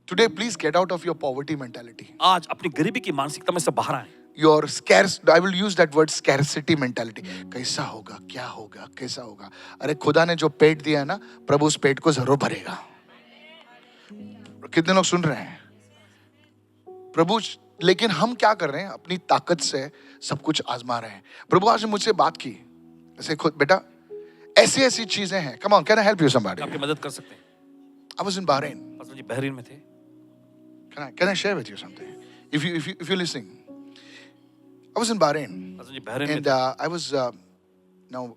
today please get out of your poverty mentality. आज अपनी गरीबी की मानसिकता में से बाहर आए. Your scarce, I will use that word, scarcity mentality. कैसा होगा, क्या होगा, कैसा होगा. अरे खुदा ने जो पेट दिया है ना, प्रभु उस पेट को जरूर भरेगा. कितने लोग सुन रहे हैं? प्रभु, लेकिन हम क्या कर रहे हैं? अपनी ताकत से सब कुछ आजमा रहे हैं. प्रभु आज ने मुझसे बात की, ऐसे खुद बेटा ऐसी चीजें हैं. Come on, can I help you somebody? आपकी मदद कर सकते हैं. I was in Bahrain. Pastor ji Bahrain में थे. Can I share with you something? If you're listening, I was in Bahrain, pastor ji Bahrain में and थे.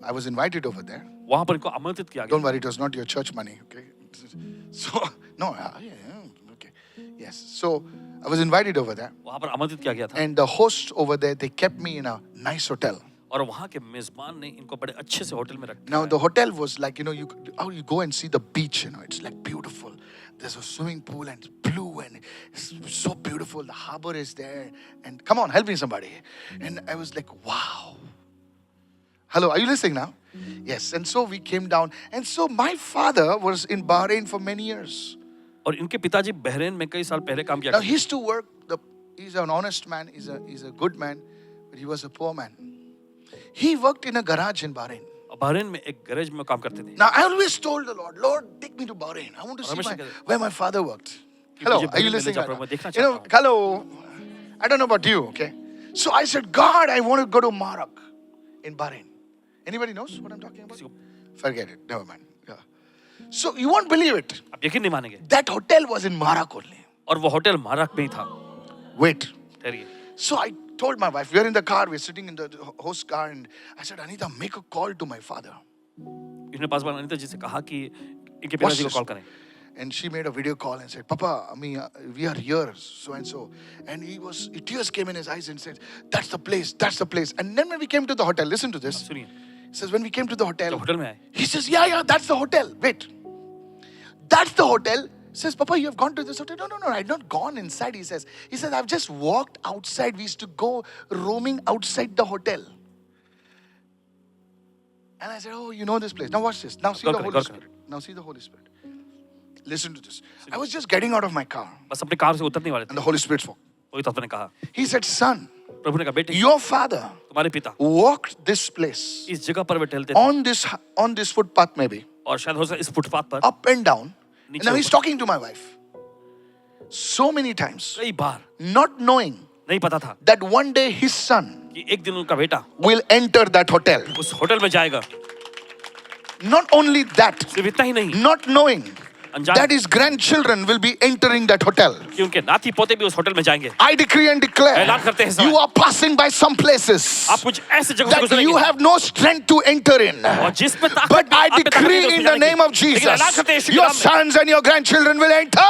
I was invited over there. वहां पर इनको आमंत्रित किया Don't गया. worry, it was not your church money, okay? So no, okay, yes. So I was invited over there, वहां पर आमंत्रित किया गया था. and the hosts over there, they kept me in a nice hotel. और वहां के मेजबान ने इनको बड़े अच्छे से होटल में रखा. Now the hotel was like, you go and see the beach, it's like beautiful. There's a swimming pool and it's blue and it's so beautiful. The harbor is there, and come on, help me somebody. And I was like, wow. Hello, are you listening now? Yes. And so we came down. And so my father was in Bahrain for many years. और इनके पिताजी Bahrain में कई साल पहले काम किया Now करते he used to work. He's an honest man. He's a good man, but he was a poor man. He worked in a garage in Bahrain. थे। बहरीन में एक गैरेज में काम करते थे। Now I always told the Lord, Lord, take me to Bahrain. I want to see where my father worked. Hello, मुझे are you Bahrain में ले listening? जा, Right मैं देखना now? You know, चाहता hello. I don't know about you, okay? So I said, God, I want to go to Marak in Bahrain. Anybody knows what I'm talking about? Forget it. Never mind. Yeah. So you won't believe it. आप यकीन नहीं मानेंगे। That hotel was in Marak only. और वो hotel Marak में ही था। Wait. ठहरिए। So I told my wife, we're in the car, we're sitting in the host car, and I said, Anita, make a call to my father. इसने पास बार अनीता जी से कहा कि इनके Watch पिताजी को this. कॉल करें। And she made a video call and said, Papa, we are here, so and so. And tears came in his eyes and said, that's the place, that's the place. And then when we came to the hotel, listen to this. सुनिए। He says, when we came to the hotel, जब hotel में आए, he says, yeah, that's the hotel. Wait. That's the hotel. He says, Papa, you have gone to this hotel? No, I've not gone inside, he says. He says, I've just walked outside. We used to go roaming outside the hotel. And I said, oh, you know this place. Now watch this. Now see the Holy Spirit. Now see the Holy Spirit. Listen to this. I was just getting out of my car. बस अपने car से उतरने वाले थे। And the Holy Spirit spoke. वही तत्व ने कहा, He said, son, प्रभु ने कहा, बेटे, your father तुम्हारे पिता walked this place इस जगह पर वे टहलते थे on this footpath maybe, और शायद हो सकता है इस फुटपाथ पर up and down. And नीचे now he's ऊपर। talking to my wife. So many times, कई बार not knowing नहीं पता था that one day his son कि एक दिन उनका बेटा will enter that hotel. उस होटल में जाएगा। Not only that, सिर्फ इतना ही नहीं not knowing अनजान that his grandchildren will be entering that hotel. कि उनके नाती पोते भी उस होटल में जाएंगे। I decree and declare, ऐलान करते हैं इस समय, you are passing by some places आप कुछ ऐसे जगहों से that गुजरेंगे you have no strength to enter in. और जिसमें ताकत But I आप में ताकत नहीं decree है, in उसमें the जाएंगे। name of लेकिन ऐलान करते हैं Jesus, यीशु के your नाम में, sons and your grandchildren will enter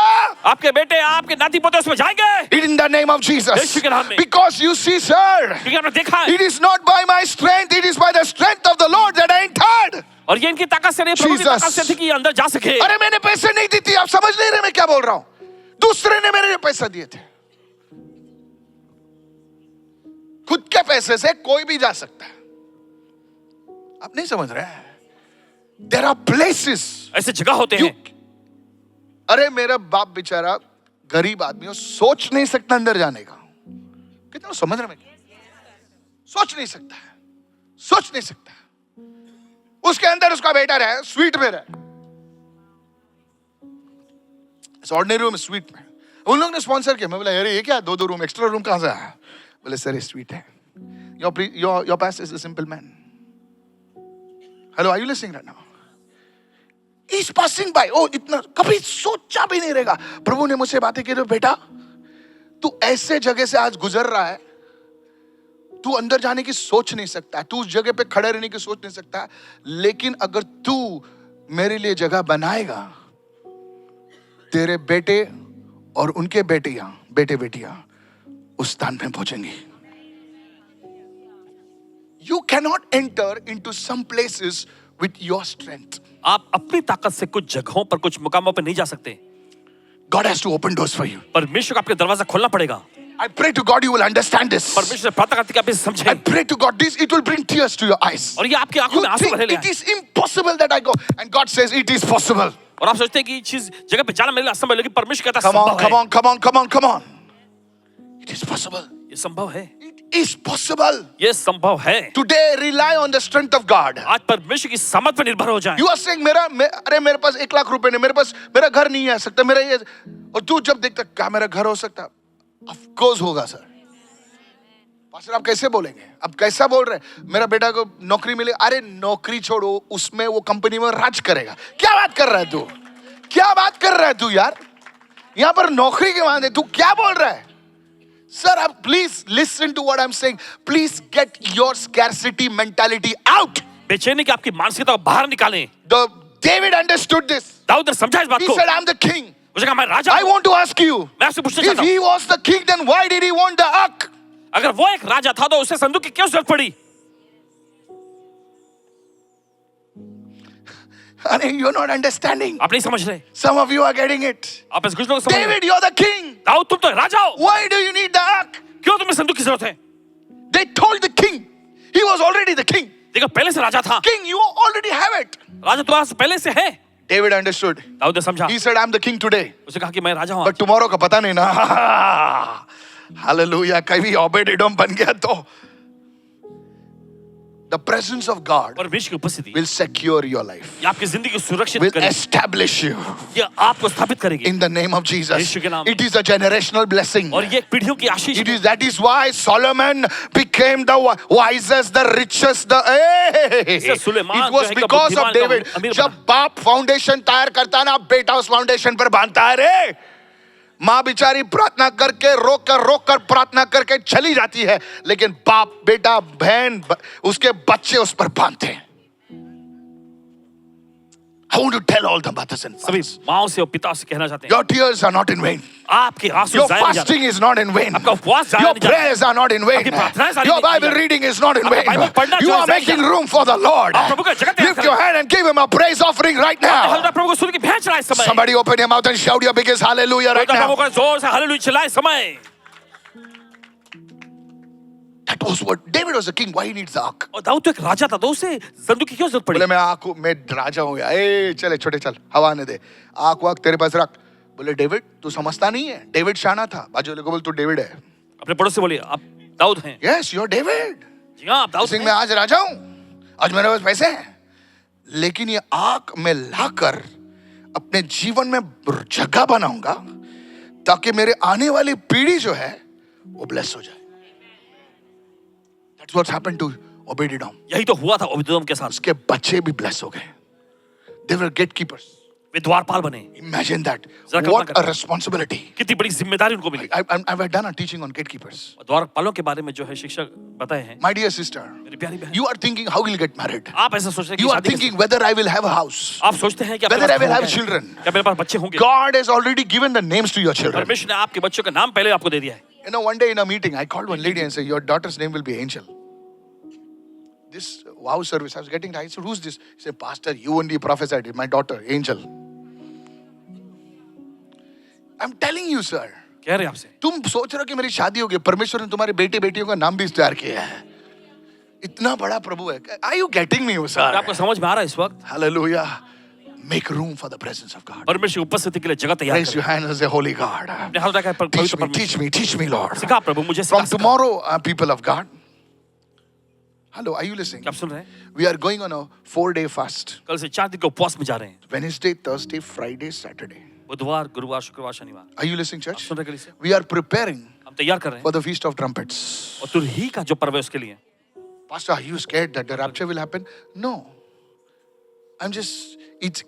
आपके बेटे आपके नाती पोते उसमें जाएंगे in the name of Jesus. यीशु के नाम में। Because you see, sir, क्योंकि आपने देखा है it is not by my strength, it is by the strength of the Lord that I entered. और ये इनकी ताकत से नहीं, प्रभु की Jesus. ताकत से थी कि अंदर जा सके। अरे मैंने पैसे नहीं दी थी, आप समझ नहीं रहे मैं क्या बोल रहा हूं। दूसरे ने मेरे लिए पैसा दिए थे। खुद के पैसे से कोई भी जा सकता है। आप नहीं समझ रहे हैं? There are places. ऐसे जगह होते हैं। अरे मेरा बाप बेचारा गरीब आदमी हो, सोच नहीं सकता अंदर जाने का। कितना समझ रहे हैं? सोच नहीं सकता है, सोच नहीं सकता है। उसके अंदर उसका बेटा रहे, स्वीट में रहे, ऑर्डिनरी रूम स्वीट में। उन लोग ने स्पॉन्सर किया। मैं बोला अरे ये क्या 2 रूम एक्स्ट्रा रूम कहां से आया? बोले सर ये स्वीट है। Your past is a simple man. Hello, are you listening right now? He's passing by. Oh, इतना कभी सोचा भी नहीं रहेगा। प्रभु ने मुझसे बातें की, बेटा तू ऐसे जगह से आज गुजर रहा है, तू अंदर जाने की सोच नहीं सकता है, तू उस जगह पे खड़े रहने की सोच नहीं सकता है, लेकिन अगर तू मेरे लिए जगह बनाएगा, तेरे बेटे और उनके बेटे बेटियां उस स्थान में पहुंचेंगी। You cannot enter into some places with your strength. आप अपनी ताकत से कुछ जगहों पर कुछ मुकामों पर नहीं जा सकते। God has to open doors for you. परमेश्वर को आपके दरवाजा खोलना पड़ेगा। I pray to God you will understand this. परमेश्वर से प्रार्थना करते कि आप इसे I समझें pray to God this, it will bring tears to your eyes. और ये आपकी आंखों You में आंसू think भरे ले it is impossible that I go, and God says it is possible. और आप सोचते हैं कि ये चीज जगह पे जाना मेरे लिए असंभव है, लेकिन परमेश्वर कहता है Come on, संभव come है। on, come on, come on, come on. It is possible. ये संभव है, It is possible. ये संभव है। Today rely on the strength of God. आज परमेश्वर की समझ पर निर्भर हो जाए। You are saying अरे मेरे पास 1 लाख रुपए नहीं, मेरे पास मेरा घर नहीं आ सकता, मेरा ये, और तू जब देखता क्या मेरा घर हो सकता? Of course होगा सर। पास्टर आप कैसे बोलेंगे? आप कैसा बोल रहे हैं? मेरा बेटा को नौकरी मिले, अरे नौकरी छोड़ो, उसमें वो कंपनी में राज करेगा। क्या बात कर रहा है तू? क्या बात कर रहा है तू यार? यहां पर नौकरी के मामले तू क्या बोल रहा है? सर आप please listen to what I am saying, please get your scarcity mentality out. बेचैनी की आपकी मानसिकता को बाहर निकालें। David understood this. दाऊद ने समझा इस बात He को। said, I'm the king. मुझे कहा मैं राजा I हूं। want to ask you, मैं आपसे पूछना if चाहता हूं, he was the king, then why did he want the ark? अगर वो एक राजा था तो उसे संदूक की क्यों जरूरत पड़ी? You're not understanding. आप नहीं समझ रहे। Some of you are getting it. आप ऐसे कुछ लोग समझ रहे। David, you're the king. Dawood तुम तो राजा हो, Why do you need the ark? क्यों तुम्हें संदूक की जरूरत है? They told the king. He was already the king. देखो पहले से राजा था, King, you already have it. राजा तुम्हारे पास पहले से है। David understood. दाऊद ने समझा, He said, I'm the king today. उसने कहा कि मैं राजा हूँ। But tomorrow का पता नहीं ना. Hallelujah. कभी Obed-Edom बन गया तो. The presence of God परमेश्वर की उपस्थिति will secure your life. ये आपकी जिंदगी को सुरक्षित Will करेगी, establish you ये आपको स्थापित करेगी in the name of Jesus. यीशु के नाम। It is a generational blessing. और ये एक पीढ़ियों की आशीष It है। is that is why Solomon became the wisest, the richest, the इससे सुलेमान it was जो है का because of बुद्धिमान का David. अमीर जब बाप फाउंडेशन तैयार करता है ना, बेटा उस फाउंडेशन पर बांधता है रे। माँ बिचारी प्रार्थना करके रोक कर प्रार्थना करके चली जाती है, लेकिन बाप बेटा बहन उसके बच्चे उस पर बांधते हैं। I want to tell all the mothers and सभी fathers, माओ से और पिता से कहना चाहते हैं, your tears are not in vain. आपके आंसू Your जाया नहीं fasting जाते, is not in vain. आपका उपवास जाया Your नहीं जाता, prayers are not in vain. आपकी प्रार्थनाएं सारी Your नहीं की Bible जाती। reading is not in आपका vain. बाइबल पढ़ना You जो है are जाया making नहीं room for the Lord. आप प्रभु का जगह तैयार Lift your करें। hand and give him a praise offering right हल्का now. प्रभु को सुन के भेज रहा है इस समय। Somebody open your mouth and shout your biggest hallelujah right Prabhu now. का जोर से हालेलुया चिल्लाए समय। That was what David was a king. Why he needs the ark? और दाऊद तो एक राजा था, तो उसे संदूक की क्यों जरूरत पड़ी? बोले मैं राजा हूँ यार। ए चले छोटे चल हवा आने दे। आक वाक तेरे पास रख। बोले डेविड तू समझता नहीं है, डेविड शाना था। बाजू वाले को बोल तू डेविड है। अपने पड़ोस से बोलिए आप दाऊद हैं। Yes, you're David. जी हाँ, आप दाऊद सिंह हैं। मैं आज राजा हूँ, आज मेरे पास पैसे हैं, लेकिन ये आग में लाकर अपने जीवन में जगह बनाऊंगा ताकि मेरे आने वाली पीढ़ी जो है वो ब्लेस हो जाए। That's what happened to Obed-Edom. यही तो हुआ था ओबेदेदोम के साथ। उसके बच्चे भी ब्लेस हो गए। They were gatekeepers. वे द्वारपाल बने। Imagine that. जरा कल्पना What a करें। responsibility. कितनी बड़ी जिम्मेदारी उनको मिली। I've done a teaching on gatekeepers. द्वारपालों के बारे में जो है शिक्षक बताए हैं। My dear sister, मेरी प्यारी बहन, you are thinking how we'll get married. आप ऐसा सोच रहे हैं कि You are शादी कैसे- thinking whether I will have a house. आप सोचते हैं कि Whether I will have children. क्या मेरे पास बच्चे होंगे? God has already given the names to your children. परमेश्वर ने आपके बच्चों का नाम पहले आपको दे दिया है। You know, one day in a meeting, I called one lady and said, your daughter's name will be Angel. This wow service, I was getting tired. I said, who's this? He said, Pastor, you only prophesied it. My daughter, Angel. I'm telling you, sir. कह रहे हैं आपसे। तुम सोच रहे हो कि मेरी शादी हो गई, परमेश्वर ने तुम्हारे बेटे बेटियों का नाम भी तैयार किया है। इतना बड़ा प्रभु है। Are you getting me, क्या sir? आपको समझ में आ रहा है इस वक्त? Hallelujah. Make room for the presence of God. परमेश्वर की उपस्थिति के लिए जगह तैयार Raise your करें। hand as a holy God. अपने हाथ उठाकर Teach पवित्र me, परमेश्वर teach me, Lord. सिखा प्रभु मुझे सिखा। From tomorrow, people of God. Hello, are you listening? क्या आप सुन रहे हैं? We are going on a 4-day fast. कल से 4 दिन के उपवास में जा रहे हैं। Wednesday, Thursday, Friday, Saturday. बुधवार, गुरुवार, शुक्रवार, शनिवार। Are you listening, आप church? सुन रहे हैं कल से? We are preparing हम तैयार कर रहे हैं। for the Feast of Trumpets. और तुरही का जो पर्व है उसके लिए। Pastor, are you scared that the rapture will happen? No. I'm just,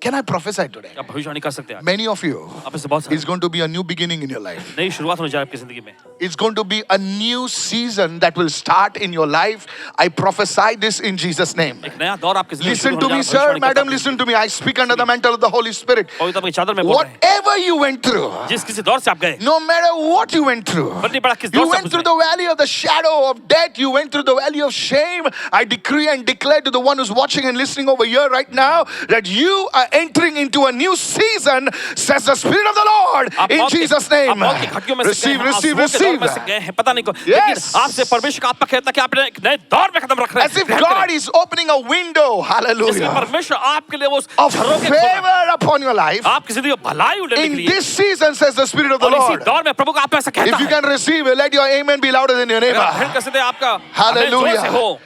can I prophesy today? आप भविष्यवाणी कर सकते हैं। Many of you, आप में से बहुत it's सारे going to be a new beginning in your life. नई शुरुआत होने जा रही है आपकी जिंदगी में। It's going to be a new season that will start in your life. I prophesy this in Jesus' name. एक नया दौर आपकी जिंदगी में Listen शुरू to होने me, जा रहा है। sir, भविष्यवाणी madam, करता listen to me. I speak under the mantle of the Holy Spirit. हूं। पवित्र के चादर में बोल रहे हैं। Whatever you went through, जिस किसी दौर से आप गए, no matter what you went through, फर्क नहीं पड़ा किस you दौर से went आप through गुजरे। the valley of the shadow of death, you went through the valley of shame. I decree and declare to the one who's watching and listening over here right now that you are entering into a new season, says the Spirit of the Lord, आप in मौत के- Jesus' आप name. मौत की घाटियों में से Receive, गए हैं, आप receive, भूख के दौर receive. में से गए हैं, पता नहीं को, Yes. लेकिन आपसे परमेश्वर का आत्मा कहता है कि आपने एक नए दौर में कदम रख रहे As if हैं। God is opening a window, इसलिए hallelujah, परमेश्वर आपके लिए वो of झरोखे खोल रहा है। favor upon your life. आपकी जिंदगी में भलाई उड़ने के In लिए। this season, says the Spirit of the और इसी Lord. दौर में प्रभु का आत्मा ऐसा कहता If you है। can receive it, let your amen be louder than your अगर आप neighbor. भजन कर सकते हैं, आपका Hallelujah. आमेन जोर से हो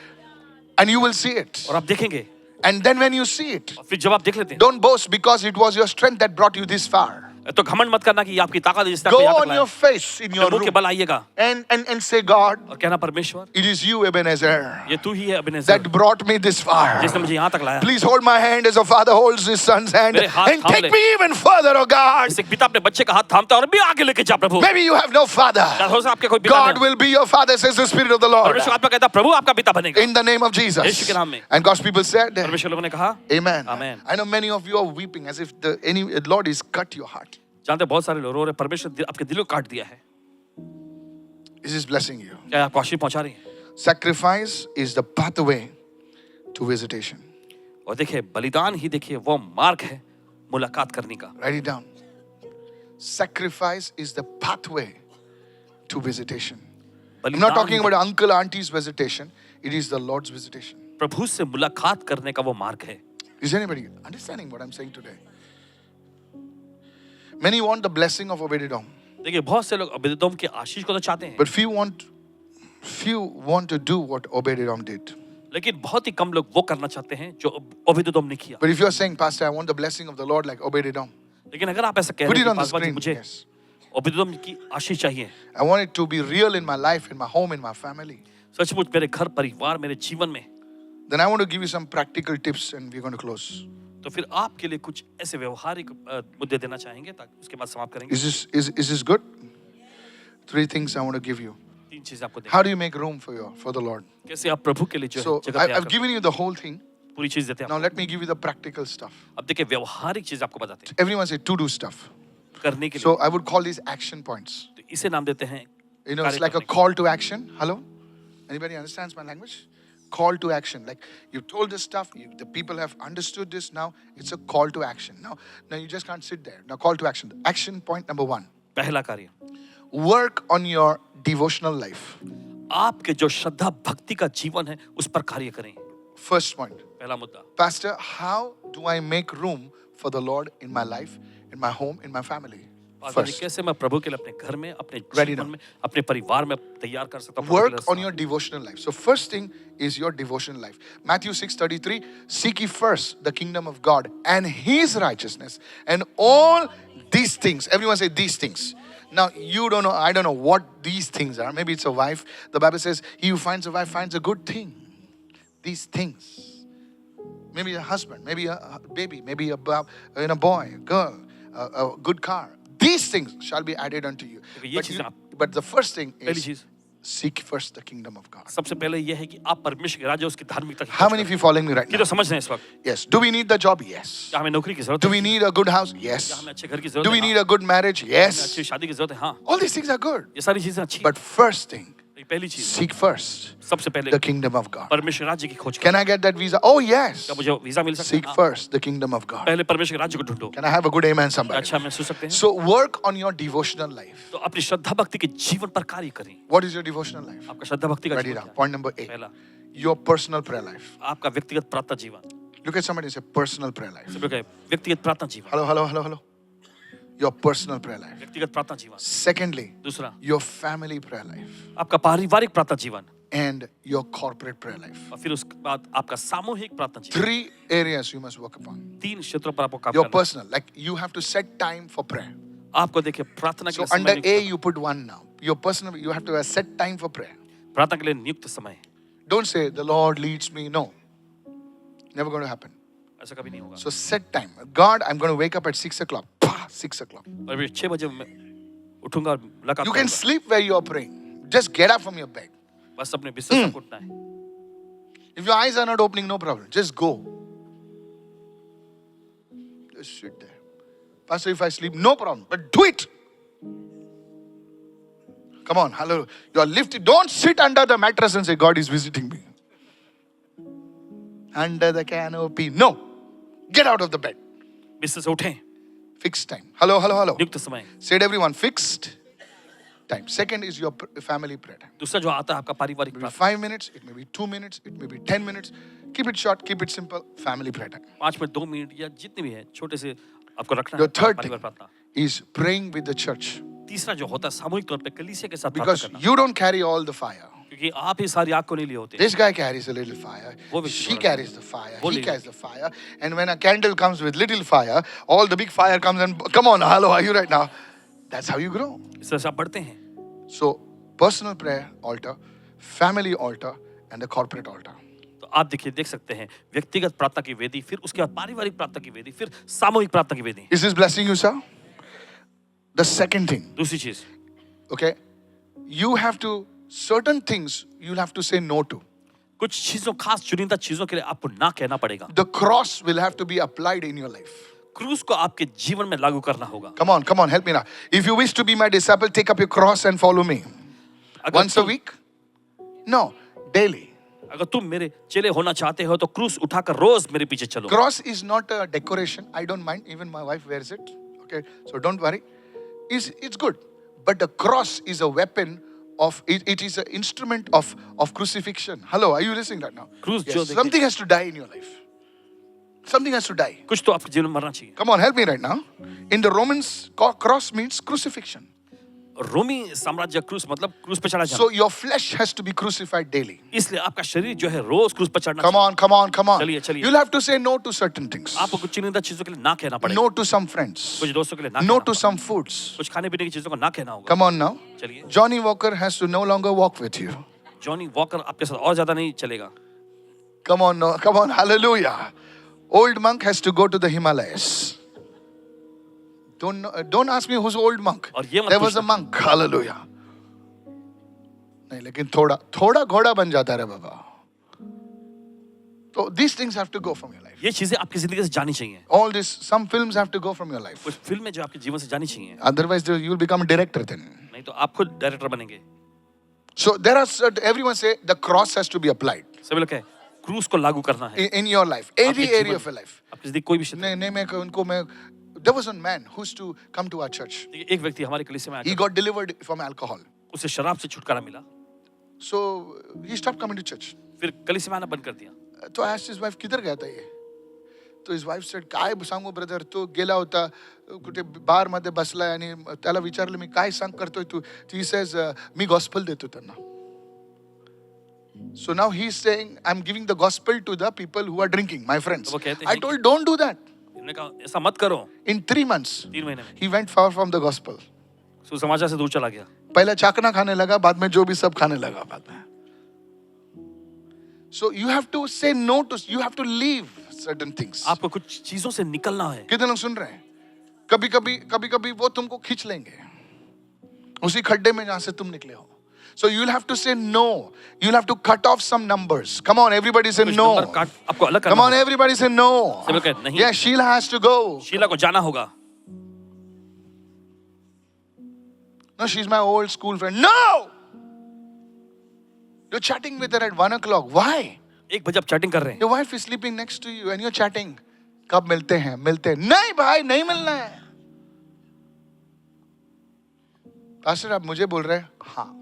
And you will see it. और आप देखेंगे। And then when you see it, और फिर जब आप देख लेते हैं, don't boast because it was your strength that brought you this far. तो घमंड मत करना कि ये आपकी ताकत है जिसने Go आपको यहाँ तक on लाया। your face in your मुंह के room बल आइएगा and say, God, और कहना परमेश्वर it is you, Ebenezer, ये तू ही है अबेनेज़र that brought me this far. जिसने मुझे यहाँ तक लाया। Please hold my hand as a father holds his son's hand मेरे हाथ and थाम take ले। me even further, oh God. जैसे पिता अपने बच्चे का हाथ थामता है और भी आगे लेके जा प्रभु। Maybe you have no father. शायद हो सकता है आपके कोई पिता God नहीं हो। will be your father, says the Spirit of the Lord. परमेश्वर आत्मा कहता है प्रभु आपका पिता बनेगा। In the name of Yeshu Jesus. के नाम में। And God's people said, परमेश्वर लोगों ने कहा Amen. Amen. I know many of you are weeping as if the Lord is cut your heart. जानते हैं बहुत सारे लोग रो रहे, परमेश्वर आपके दिल को काट दिया है। This is blessing you. क्या आपको आशीष पहुंचा रही है? Sacrifice is the pathway to visitation. और देखिए बलिदान ही देखिए वो मार्ग है मुलाकात करने का। Write it down. Sacrifice is the pathway to visitation. I'm not talking about uncle, auntie's visitation. It is the Lord's visitation. प्रभु से मुलाकात करने का वो मार्ग है। Is anybody understanding what I'm saying today? Many want the blessing of Obed-Edom, देखिए बहुत से लोग अबेदोम की आशीष को तो चाहते हैं, but few want to do what Obed-Edom did. लेकिन बहुत ही कम लोग वो करना चाहते हैं जो ओबेदेदोम ने किया। But if you're saying, Pastor, I want the blessing of the Lord like Obed-Edom, लेकिन अगर आप ऐसा कह put रहे it हैं on कि the पासवान जी screen. मुझे Yes. ओबेदेदोम की आशीष चाहिए, I want it to be real in my life, in my home, in my family. सचमुच मेरे घर परिवार मेरे जीवन में, Then I want to give you some practical tips and we're going to close. तो फिर आपके लिए कुछ ऐसे व्यवहारिक मुद्दे देना चाहेंगे ताकि उसके बाद समाप्त करेंगे। Is this good? 3 things I want to give you. तीन चीजें आपको देंगे, How do you make room for the Lord? कैसे आप प्रभु के लिए जो So है जगह तैयार I've given you the whole thing. करते हैं। पूरी चीज देते हैं Now आपको। let me give you the practical stuff. अब देखिए व्यवहारिक चीज आपको बताते हैं Everyone say to do stuff. करने के लिए, So I would call these action points. तो इसे नाम देते हैं You know, it's कार्य like a करने के। call to action. Hello? Anybody understands my language? Call to action. Like you told this stuff, the people have understood this now. It's a call to action. Now you just can't sit there. Now call to action. Action point number 1. पहला कार्य, Work on your devotional life. आपके जो श्रद्धा भक्ति का जीवन है उस पर कार्य करें। First point. पहला मुद्दा, Pastor, how do I make room for the Lord in my life, in my home, in my family? Paswan ji First, कैसे मैं प्रभु के लिए अपने घर में, अपने Ready जीवन now. में, अपने परिवार में तैयार कर सकता हूँ प्रभु के work लिए on your devotional life. So first thing is your devotional life. Matthew 6:33, seek ye first the kingdom of God and his righteousness, and all these things. Everyone say these things. Now you don't know, I don't know what these things are. Maybe it's a wife. The Bible says, he who finds a wife finds a good thing. These things. Maybe a husband, maybe a baby, maybe a boy, a girl, a good car. These things shall be added unto you. ये चीज़ें But the first thing पहली is चीज, seek first the kingdom of God. सबसे पहले यह है कि आप परमेश्वर के राज्य, उसकी धार्मिकता की How खोज many of करें। you following me right कि now? तो समझ रहे हैं इस वक्त, Yes. Do we need the job? Yes. क्या हमें नौकरी की जरूरत Do है, we need a good house? क्या Yes. हमें अच्छे घर की जरूरत Do है, we need हाँ। a good marriage? हमें Yes. अच्छी शादी की जरूरत है, हाँ। All these things are good. ये सारी चीजें अच्छी, But first thing, ये पहली चीज, seek first सबसे पहले the kingdom of God. परमेश्वर राज्य की खोज Can करें। I get that visa? Oh, yes. क्या मुझे वीजा मिल सकता Seek है, हाँ। first the kingdom of God. पहले परमेश्वर के राज्य को ढूंढो। Can I have a good amen, somebody? अच्छा, मैं सुन सकते हैं। So work on your devotional life. तो अपनी श्रद्धा भक्ति के जीवन पर कार्य करें। What is your devotional life? आपका श्रद्धा भक्ति का Write it जीवन down. क्या है? Point number 8. पहला, Your personal prayer life. आपका व्यक्तिगत प्रार्थना जीवन। Look at somebody and say personal prayer life. सब लोग कहें, व्यक्तिगत प्रार्थना जीवन, Hello. Your personal prayer life. व्यक्तिगत प्रार्थना जीवन। Secondly, दूसरा, your family prayer life. आपका पारिवारिक प्रार्थना जीवन, And your corporate prayer life. और फिर उसके बाद आपका सामूहिक प्रार्थना जीवन। 3 areas you must work upon. तीन क्षेत्रों पर आपको काम Your करना है। personal, like you have to set time for prayer. आपको देखिए प्रार्थना के So लिए under समय A नियुक्त you put 1 now. Your personal, you have to set time for prayer. करना। प्रार्थना के लिए नियुक्त समय, Don't say the Lord leads me. No, never going to happen. ऐसा कभी नहीं होगा। So set time. God, I'm going to wake up at 6 o'clock. 6 o'clock. और फिर 6 बजे मैं उठूंगा और मुलाकात You can करूंगा। sleep where you are praying. Just get up from your bed. बस अपने बिस्तर से उठना है। If your eyes are not opening, no problem. Just go. Just sit there. Pastor, if I sleep, no problem. But do it. Come on, hallelujah. You are lifted. Don't sit under the mattress and say, God is visiting me. Under the canopy. No. Get out of the bed. बिस्तर से उठें, Fixed time. Hello. नियुक्त समय। Said everyone, fixed time. Second is your family prayer time. दूसरा जो आता है आपका पारिवारिक Maybe प्रार्थना, 5 minutes, it may be 2 minutes, it may be 10 minutes. Keep it short, keep it simple. Family prayer time. 5 minute 2 minute या जितने भी है छोटे से आपको रखना Your है third परिवार thing प्रार्थना। is praying with the church. तीसरा जो होता है सामूहिक तौर पे कलीसिया के साथ प्रार्थना Because करना, you don't carry all the fire. क्योंकि आप ही सारी आग को नहीं लिए होते। This guy carries a little fire. वो व्यक्ति She थोड़ा- carries the fire. वो He ले carries the fire. And when a candle comes with little fire, all the big fire comes and come on, hello, are you right now? That's how you grow. इस तरह से आप बढ़ते हैं। So, personal prayer altar, family altar, and the corporate altar. तो आप देख सकते हैं व्यक्तिगत प्रार्थना की वेदी, फिर उसके बाद पारिवारिक प्रार्थना की वेदी, फिर सामूहिक प्रार्थना की वेदी। Is this blessing you, sir? The second thing, दूसरी चीज, okay, you have to, certain things you'll have to say no to. कुछ चीजों, खास चुनिंदा चीजों के लिए आपको ना कहना पड़ेगा। The cross will have to be applied in your life. क्रूस को आपके जीवन में लागू करना होगा। Come on, help me now. If you wish to be my disciple, take up your cross and follow me. अगर Once a तुम- week? No, daily. अगर तुम मेरे चेले होना चाहते हो तो क्रूस उठाकर रोज मेरे पीछे चलो। Cross is not a decoration. I don't mind. Even my wife wears it. Okay, so don't worry. It's good. But the cross is a weapon it is an instrument of crucifixion. Hello, are you listening right now? Cruise Yes, जो देखिए, something has to die in your life. Something has to die. कुछ तो आपके जीवन में मरना चाहिए. Come on, help me right now. In the Romans, cross means crucifixion. रोमी साम्राज्य क्रूस मतलब क्रूस पे चढ़ा So जाना. your flesh has to be crucified daily. इसलिए आपका शरीर जो है रोज क्रूस पे चढ़ना Come चाहिए. on, come on, come on. चलिए, चलिए. You'll have to say no to certain things. आपको कुछ चुनिंदा चीजों के लिए ना कहना पड़ेगा. No to some friends. कुछ दोस्तों के लिए ना No कहना to पड़ेगा. some foods. कुछ खाने पीने की चीजों को ना कहना होगा. Come on now. चलिए. Johnny Walker has to no longer walk with you. Johnny walker आपके साथ और ज्यादा नहीं चलेगा. Come on, no, come on, hallelujah. Old monk has to go to the Himalayas. Don't ask me who's old monk. और ये मत There was a पूछना. monk, hallelujah. नहीं, लेकिन थोड़ा घोड़ा बन जाता है बाबा. So these things have to go from your life. ये चीजें आपकी जिंदगी से जानी चाहिए. All this, some films have to go from your life. कुछ फिल्में जो आपके जीवन से जानी चाहिए. Otherwise, you will become a director then. नहीं तो आप खुद डायरेक्टर बनेंगे. So there are certain, everyone say the cross has to be applied सभी लोग कहे क्रूस को लागू करना है. in your life, every आपके area जीवन- of your life. आपकी जिंदगी कोई भी क्षेत्र. नहीं, there was one man who used to come to our church. देखिए, एक व्यक्ति हमारे कलीसिया में He आकर got delivered from alcohol. उसे शराब से छुटकारा मिला. So he stopped coming to church. फिर कलीसिया में आना बंद कर दिया. तो I asked his wife, किधर गया था ये? तो his wife said, काय सांगू ब्रदर, तो गेला होता कुठे बार मध्ये बसलाय आणि त्याला विचारलं मी काय सांग करतोय तू? He says, मी gospel देतो त्यांना. So now he's saying, I'm giving the gospel to the people who are drinking, my friends. तो वो कहते I हैं told, don't do that. इन्होंने कहा ऐसा मत करो. In 3 months, 3 महीने में he went far from the gospel. सुसमाचार से दूर चला गया. पहले चाकना खाने लगा, बाद में जो भी सब खाने लगा बाद में. So you have to say no to, you have to leave certain things. आपको कुछ चीजों से निकलना है. कितने लोग सुन रहे हैं? कभी-कभी वो तुमको खींच लेंगे उसी खड्डे में जहां से तुम निकले हो. So you'll have to say no. You'll have to cut off some numbers. Come on, everybody say कुछ no. नंबर काट आपको अलग Come करना on, होगा. everybody say no. सभी लोग कहते नहीं. Yeah, Sheila has to go. Sheila को जाना होगा. No, she's my old school friend. No! You're chatting with her at 1 o'clock. Why? 1 बजे आप चैटिंग कर रहे हैं. Your wife is sleeping next to you and you're chatting. कब मिलते हैं? नहीं भाई, नहीं मिलना है. पास्टर आप मुझे बोल रहे हैं? हाँ.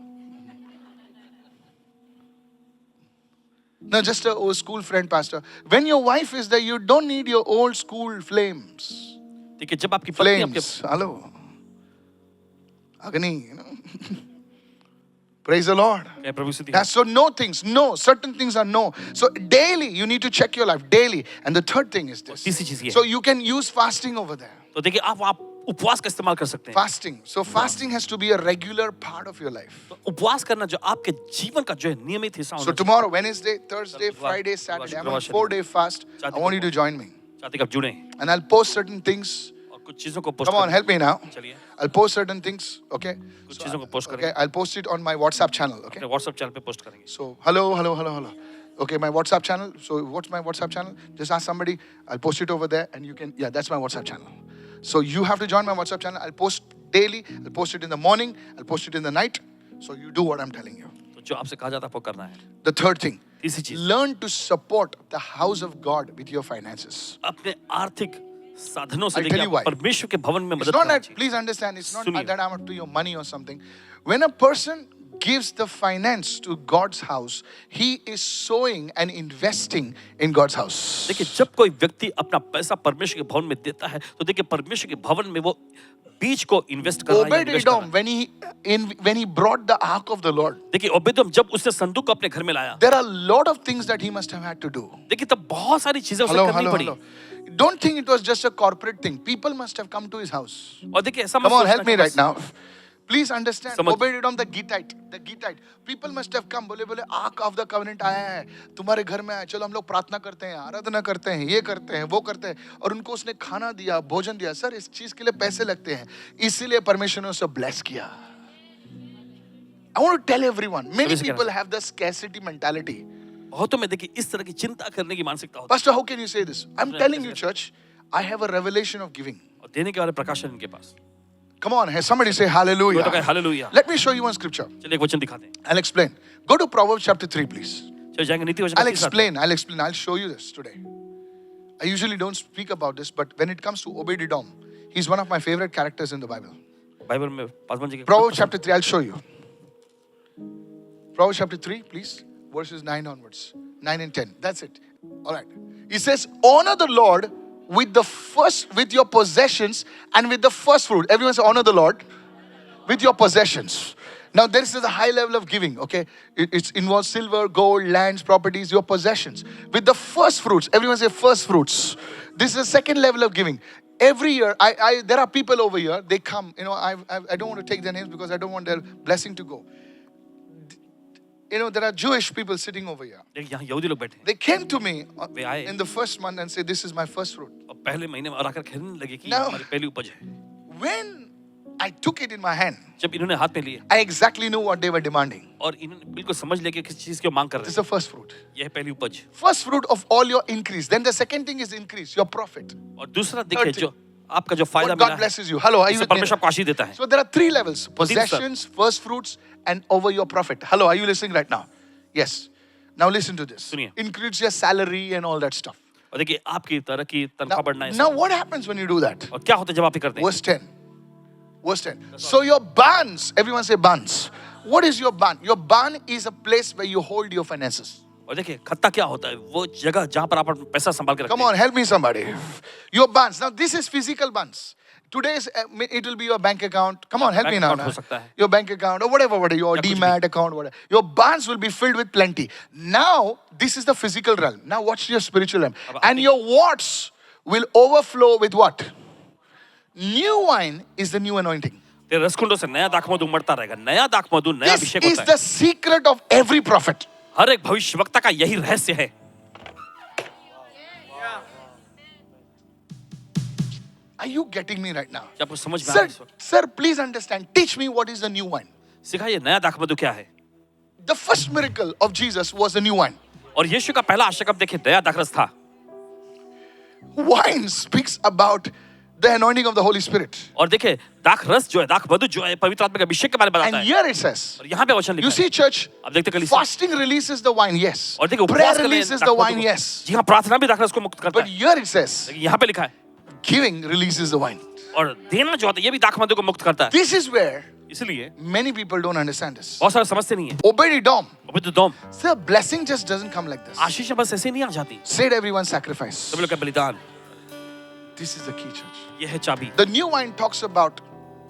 No, just a old school friend, pastor. When your wife is there, you don't need your old school flames. देखिए जब आपकी पत्नी आपके Flames. Hello. Agni, you know. Praise the Lord. कहे प्रभु स्तुति. Yeah, so no things, no. Certain things are no. So daily, you need to check your life daily. And the third thing is this. तीसरी चीज ये So है. you can use fasting over there. तो देखिए आप उपवास का इस्तेमाल कर सकते हैं. Fasting. So fasting has to be a regular part of your life. तो उपवास करना जो आपके जीवन का जो है नियमित हिस्सा So होना चाहिए. tomorrow, Wednesday, Thursday, बुधवार, Friday, बुधवार, Saturday, I'm शुक्रवार, on a शनिवार. 4-day fast. I want you to join me. चाहते कि आप जुड़ें And I'll post certain things. और कुछ चीजों को पोस्ट Come on, करें. help me now. चलिए I'll post certain things, okay? कुछ चीजों को पोस्ट Okay, करें. I'll post it on my WhatsApp channel, okay? अपने व्हाट्सएप चैनल पे पोस्ट करेंगे. So, hello. Okay, my WhatsApp channel. So, what's my WhatsApp channel? Just ask somebody. I'll post it over there and you can, yeah, that's my WhatsApp channel. So, you have to join my WhatsApp channel. I'll post daily. I'll post it in the morning. I'll post it in the night. So, you do what I'm telling you. तो जो आपसे कहा जाता है वो करना है. The third thing, तीसरी चीज learn to support the house of God with your finances. अपने आर्थिक साधनों से I'll देखिए tell you आप why. परमेश्वर के भवन में It's मदद not करना that, चाहिए. please understand, it's not सुनिए. that I'm up to your money or something. When a person gives the finance to God's house, he is sowing and investing in God's house. देखिए जब कोई व्यक्ति अपना पैसा परमेश्वर के भवन में देता है तो देखिए परमेश्वर के भवन में वो बीज को इन्वेस्ट कर रहा है. Obed-Edom, when he brought the ark of the Lord, देखिए ओबेदोम जब उसने संदूक को अपने घर में लाया, there are a lot of things that he must have had to do. देखिए तब बहुत सारी चीजें उसे करनी पड़ी. Don't think it was just a corporate thing. People must have come to his house. और देखिए ऐसा मत Come on, सोचना help me कि right बस- now. Please understand. समझ- Obed-Edom, the Gittite. People must have come. बोले Ark of the Covenant आया है, तुम्हारे घर में आया. चलो हम लोग प्रार्थना करते हैं, आराधना करते हैं, ये करते हैं, वो करते हैं. और उनको उसने खाना दिया, भोजन दिया. सर इस चीज के लिए पैसे लगते हैं. इसीलिए परमेश्वर ने उसे bless किया. I want to tell everyone. Many सभी से people कहना have the scarcity mentality. बहुतों में देखिए इस तरह की चिंता करने की मानसिकता होती Pastor, how can you say this? I'm telling you, church, I have a revelation of giving. है और देने के वाले प्रकाशन इनके पास. Come on, somebody say वो तो कहे hallelujah. Hallelujah. Let me show you one scripture. चलिए एक वचन दिखाते हैं. I'll explain. Go to Proverbs chapter 3, please. चलो जाएंगे नीति वचन. I'll explain. I'll show you this today. I usually don't speak about this, but when it comes to Obed-Edom, he's one of my favorite characters in the Bible. Bible में पासवान जी के Proverbs chapter 3, I'll show you. Proverbs chapter 3, please. Verses 9 onwards. 9 and 10. That's it. All right. He says, honor the Lord with your possessions and with the first fruit. Everyone say, honor the Lord with your possessions. Now, this is a high level of giving, okay? It involves silver, gold, lands, properties, your possessions. With the first fruits. Everyone say first fruits. This is the second level of giving. Every year, there are people over here, they come, I don't want to take their names because I don't want their blessing to go. There are Jewish people sitting over here. देखिए यहाँ यहूदी लोग बैठे हैं They came to me वे आए in the first month and said, this is my first fruit. और पहले महीने में और आकर कहने लगे कि Now- हमारी पहली उपज है When I took it in my hand, जब इन्होंने हाथ में लिए I exactly knew what they were demanding. और इन्होंने बिल्कुल समझ लिया कि किस चीज की वो मांग कर This is रहे the first fruit. हैं यह है पहली उपज First fruit of all your increase. Then the second thing is increase, your profit. और दूसरा देखिए Third जो आपका जो फायदा What मिला God है blesses you. Hello, are you उससे with me? परमेश्वर आपको आशीष देता है So there are three levels. Possessions, first fruits, and over your profit. Hello, are you listening right now? Yes. Now listen to this. सुनिए। Increase your salary and all that stuff. और देखिए आपकी तरह की तनख्वाह Now, बढ़ना है now what happens when you do that? और क्या होता है जब आप ये करते हैं Verse 10. Verse 10. So your barns, everyone say barns. What is your barn? Your barn is a place where you hold your finances. और देखिए खत्ता क्या होता है वो जगह जहाँ पर आप अपना पैसा संभाल के रखते Come on, help me somebody. Your barns. Now this is physical barns. Today's it will be your bank account. Come on, help me Bank now. account हो सकता है। Your bank account or whatever, your या कुछ demat account, whatever. Your barns will be filled with plenty. Now this is the physical realm. Now watch your spiritual realm. अब And your vats will overflow with what? New wine is the new anointing. तेरे रसकुंडों से नया दाखमधु उमड़ता रहेगा नया दाखमधु नया This Abhishek is होता the है secret of every prophet. हर एक भविष्यवक्ता का यही रहस्य है Are you getting me right now? क्या आपको समझ में आ रहा है इस वक्त Sir, please understand. Teach me what is the new wine. सिखाइए नया दाखमधु क्या है The first miracle of Jesus was the new wine. और यीशु का पहला आश्चर्य देखिए नया दाखरस था Wine speaks about the anointing of the Holy Spirit. और देखिए दाखरस जो है दाखमधु जो है पवित्र आत्मा के अभिषेक के बारे में बताता And है here it says, और यहाँ पे वचन you लिखा see, है church, अब देखते कलीसिया fasting releases the wine, yes. और देखिए Prayer उपवास करने releases the दाखमधु wine, को- yes. जी हाँ प्रार्थना भी दाखरस को मुक्त करता But है here it says, लेकिन यहाँ पे लिखा है giving releases the wine. और देना जो होता है ये भी दाखमधु को मुक्त करता है This is where इसलिए many people don't understand this. बहुत सारे समझते नहीं है Obed-Edom. अभी तो दोम Sir, blessing just doesn't come like this. आशीष बस ऐसे नहीं आ जाती Said everyone sacrifice. सभी लोग का बलिदान This is the key, church. ये है चाबी The new wine talks about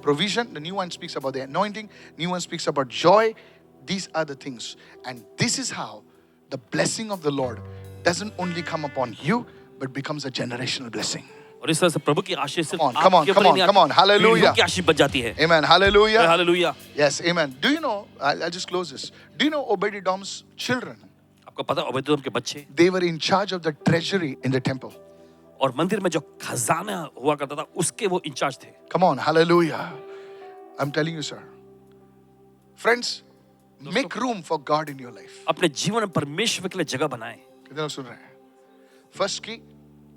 provision. The new wine speaks about the anointing. New wine speaks about joy. These are the things. And this is how the blessing of the Lord doesn't only come upon you, but becomes a generational blessing. और इस तरह से प्रभु की आशीष सिर्फ Come on, आपके ऊपर ही नहीं come on, आती, hallelujah. पीढ़ियों की आशीष बच जाती है Amen. Hallelujah. Hallelujah Yes, amen. Do you know, I'll just close this. Do you know Obed-Edom's children? आपको पता है ओबेदेदोम के बच्चे They were in charge of the treasury in the temple. और मंदिर में जो खजाना हुआ करता था उसके वो इंचार्ज थे Come on, hallelujah. I'm telling you, sir. Friends, make room for God in your life. अपने जीवन में परमेश्वर के लिए जगह बनाए कितने लोग सुन रहे हैं? First key,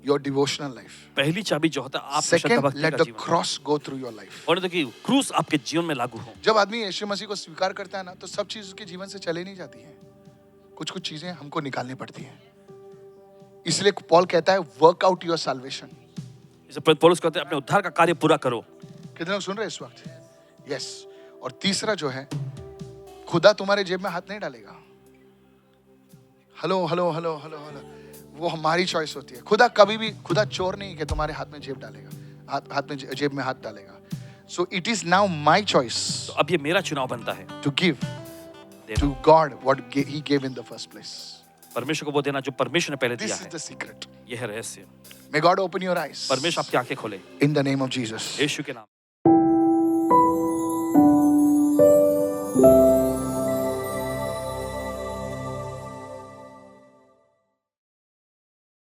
your devotional life. पहली चाबी जो होता है आप श्रद्धा Second, भक्ति let का the जीवन cross go through your life. और तो कि क्रूस आपके जीवन में लागू हो जब आदमी यीशु मसीह को स्वीकार करता है ना, तो सब चीज उसके जीवन से चले नहीं जाती हैं. कुछ चीजें हमको निकालनी पड़ती हैं. इसलिए पॉल कहता है, work out your salvation. इसे पौलुस कहते हैं अपने उद्धार का कार्य पूरा करो कितने लोग सुन रहे हैं इस वक्त? Yes. और तीसरा जो है, खुदा तुम्हारे जेब में हाथ नहीं डालेगा. Hello hello hello hello hello, वो हमारी चॉइस होती है. खुदा चोर नहीं कि तुम्हारे हाथ में जेब डालेगा, हाथ में जेब में हाथ डालेगा. So it is now my choice तो अब ये मेरा चुनाव बनता है to give देना to God what He gave in the first place. परमेश्वर को वो देना जो परमेश्वर ने पहले This दिया is है the secret. यह है रहस्य May God open your eyes परमेश्वर आपकी आंखें खोले in the name of Jesus. यीशु के नाम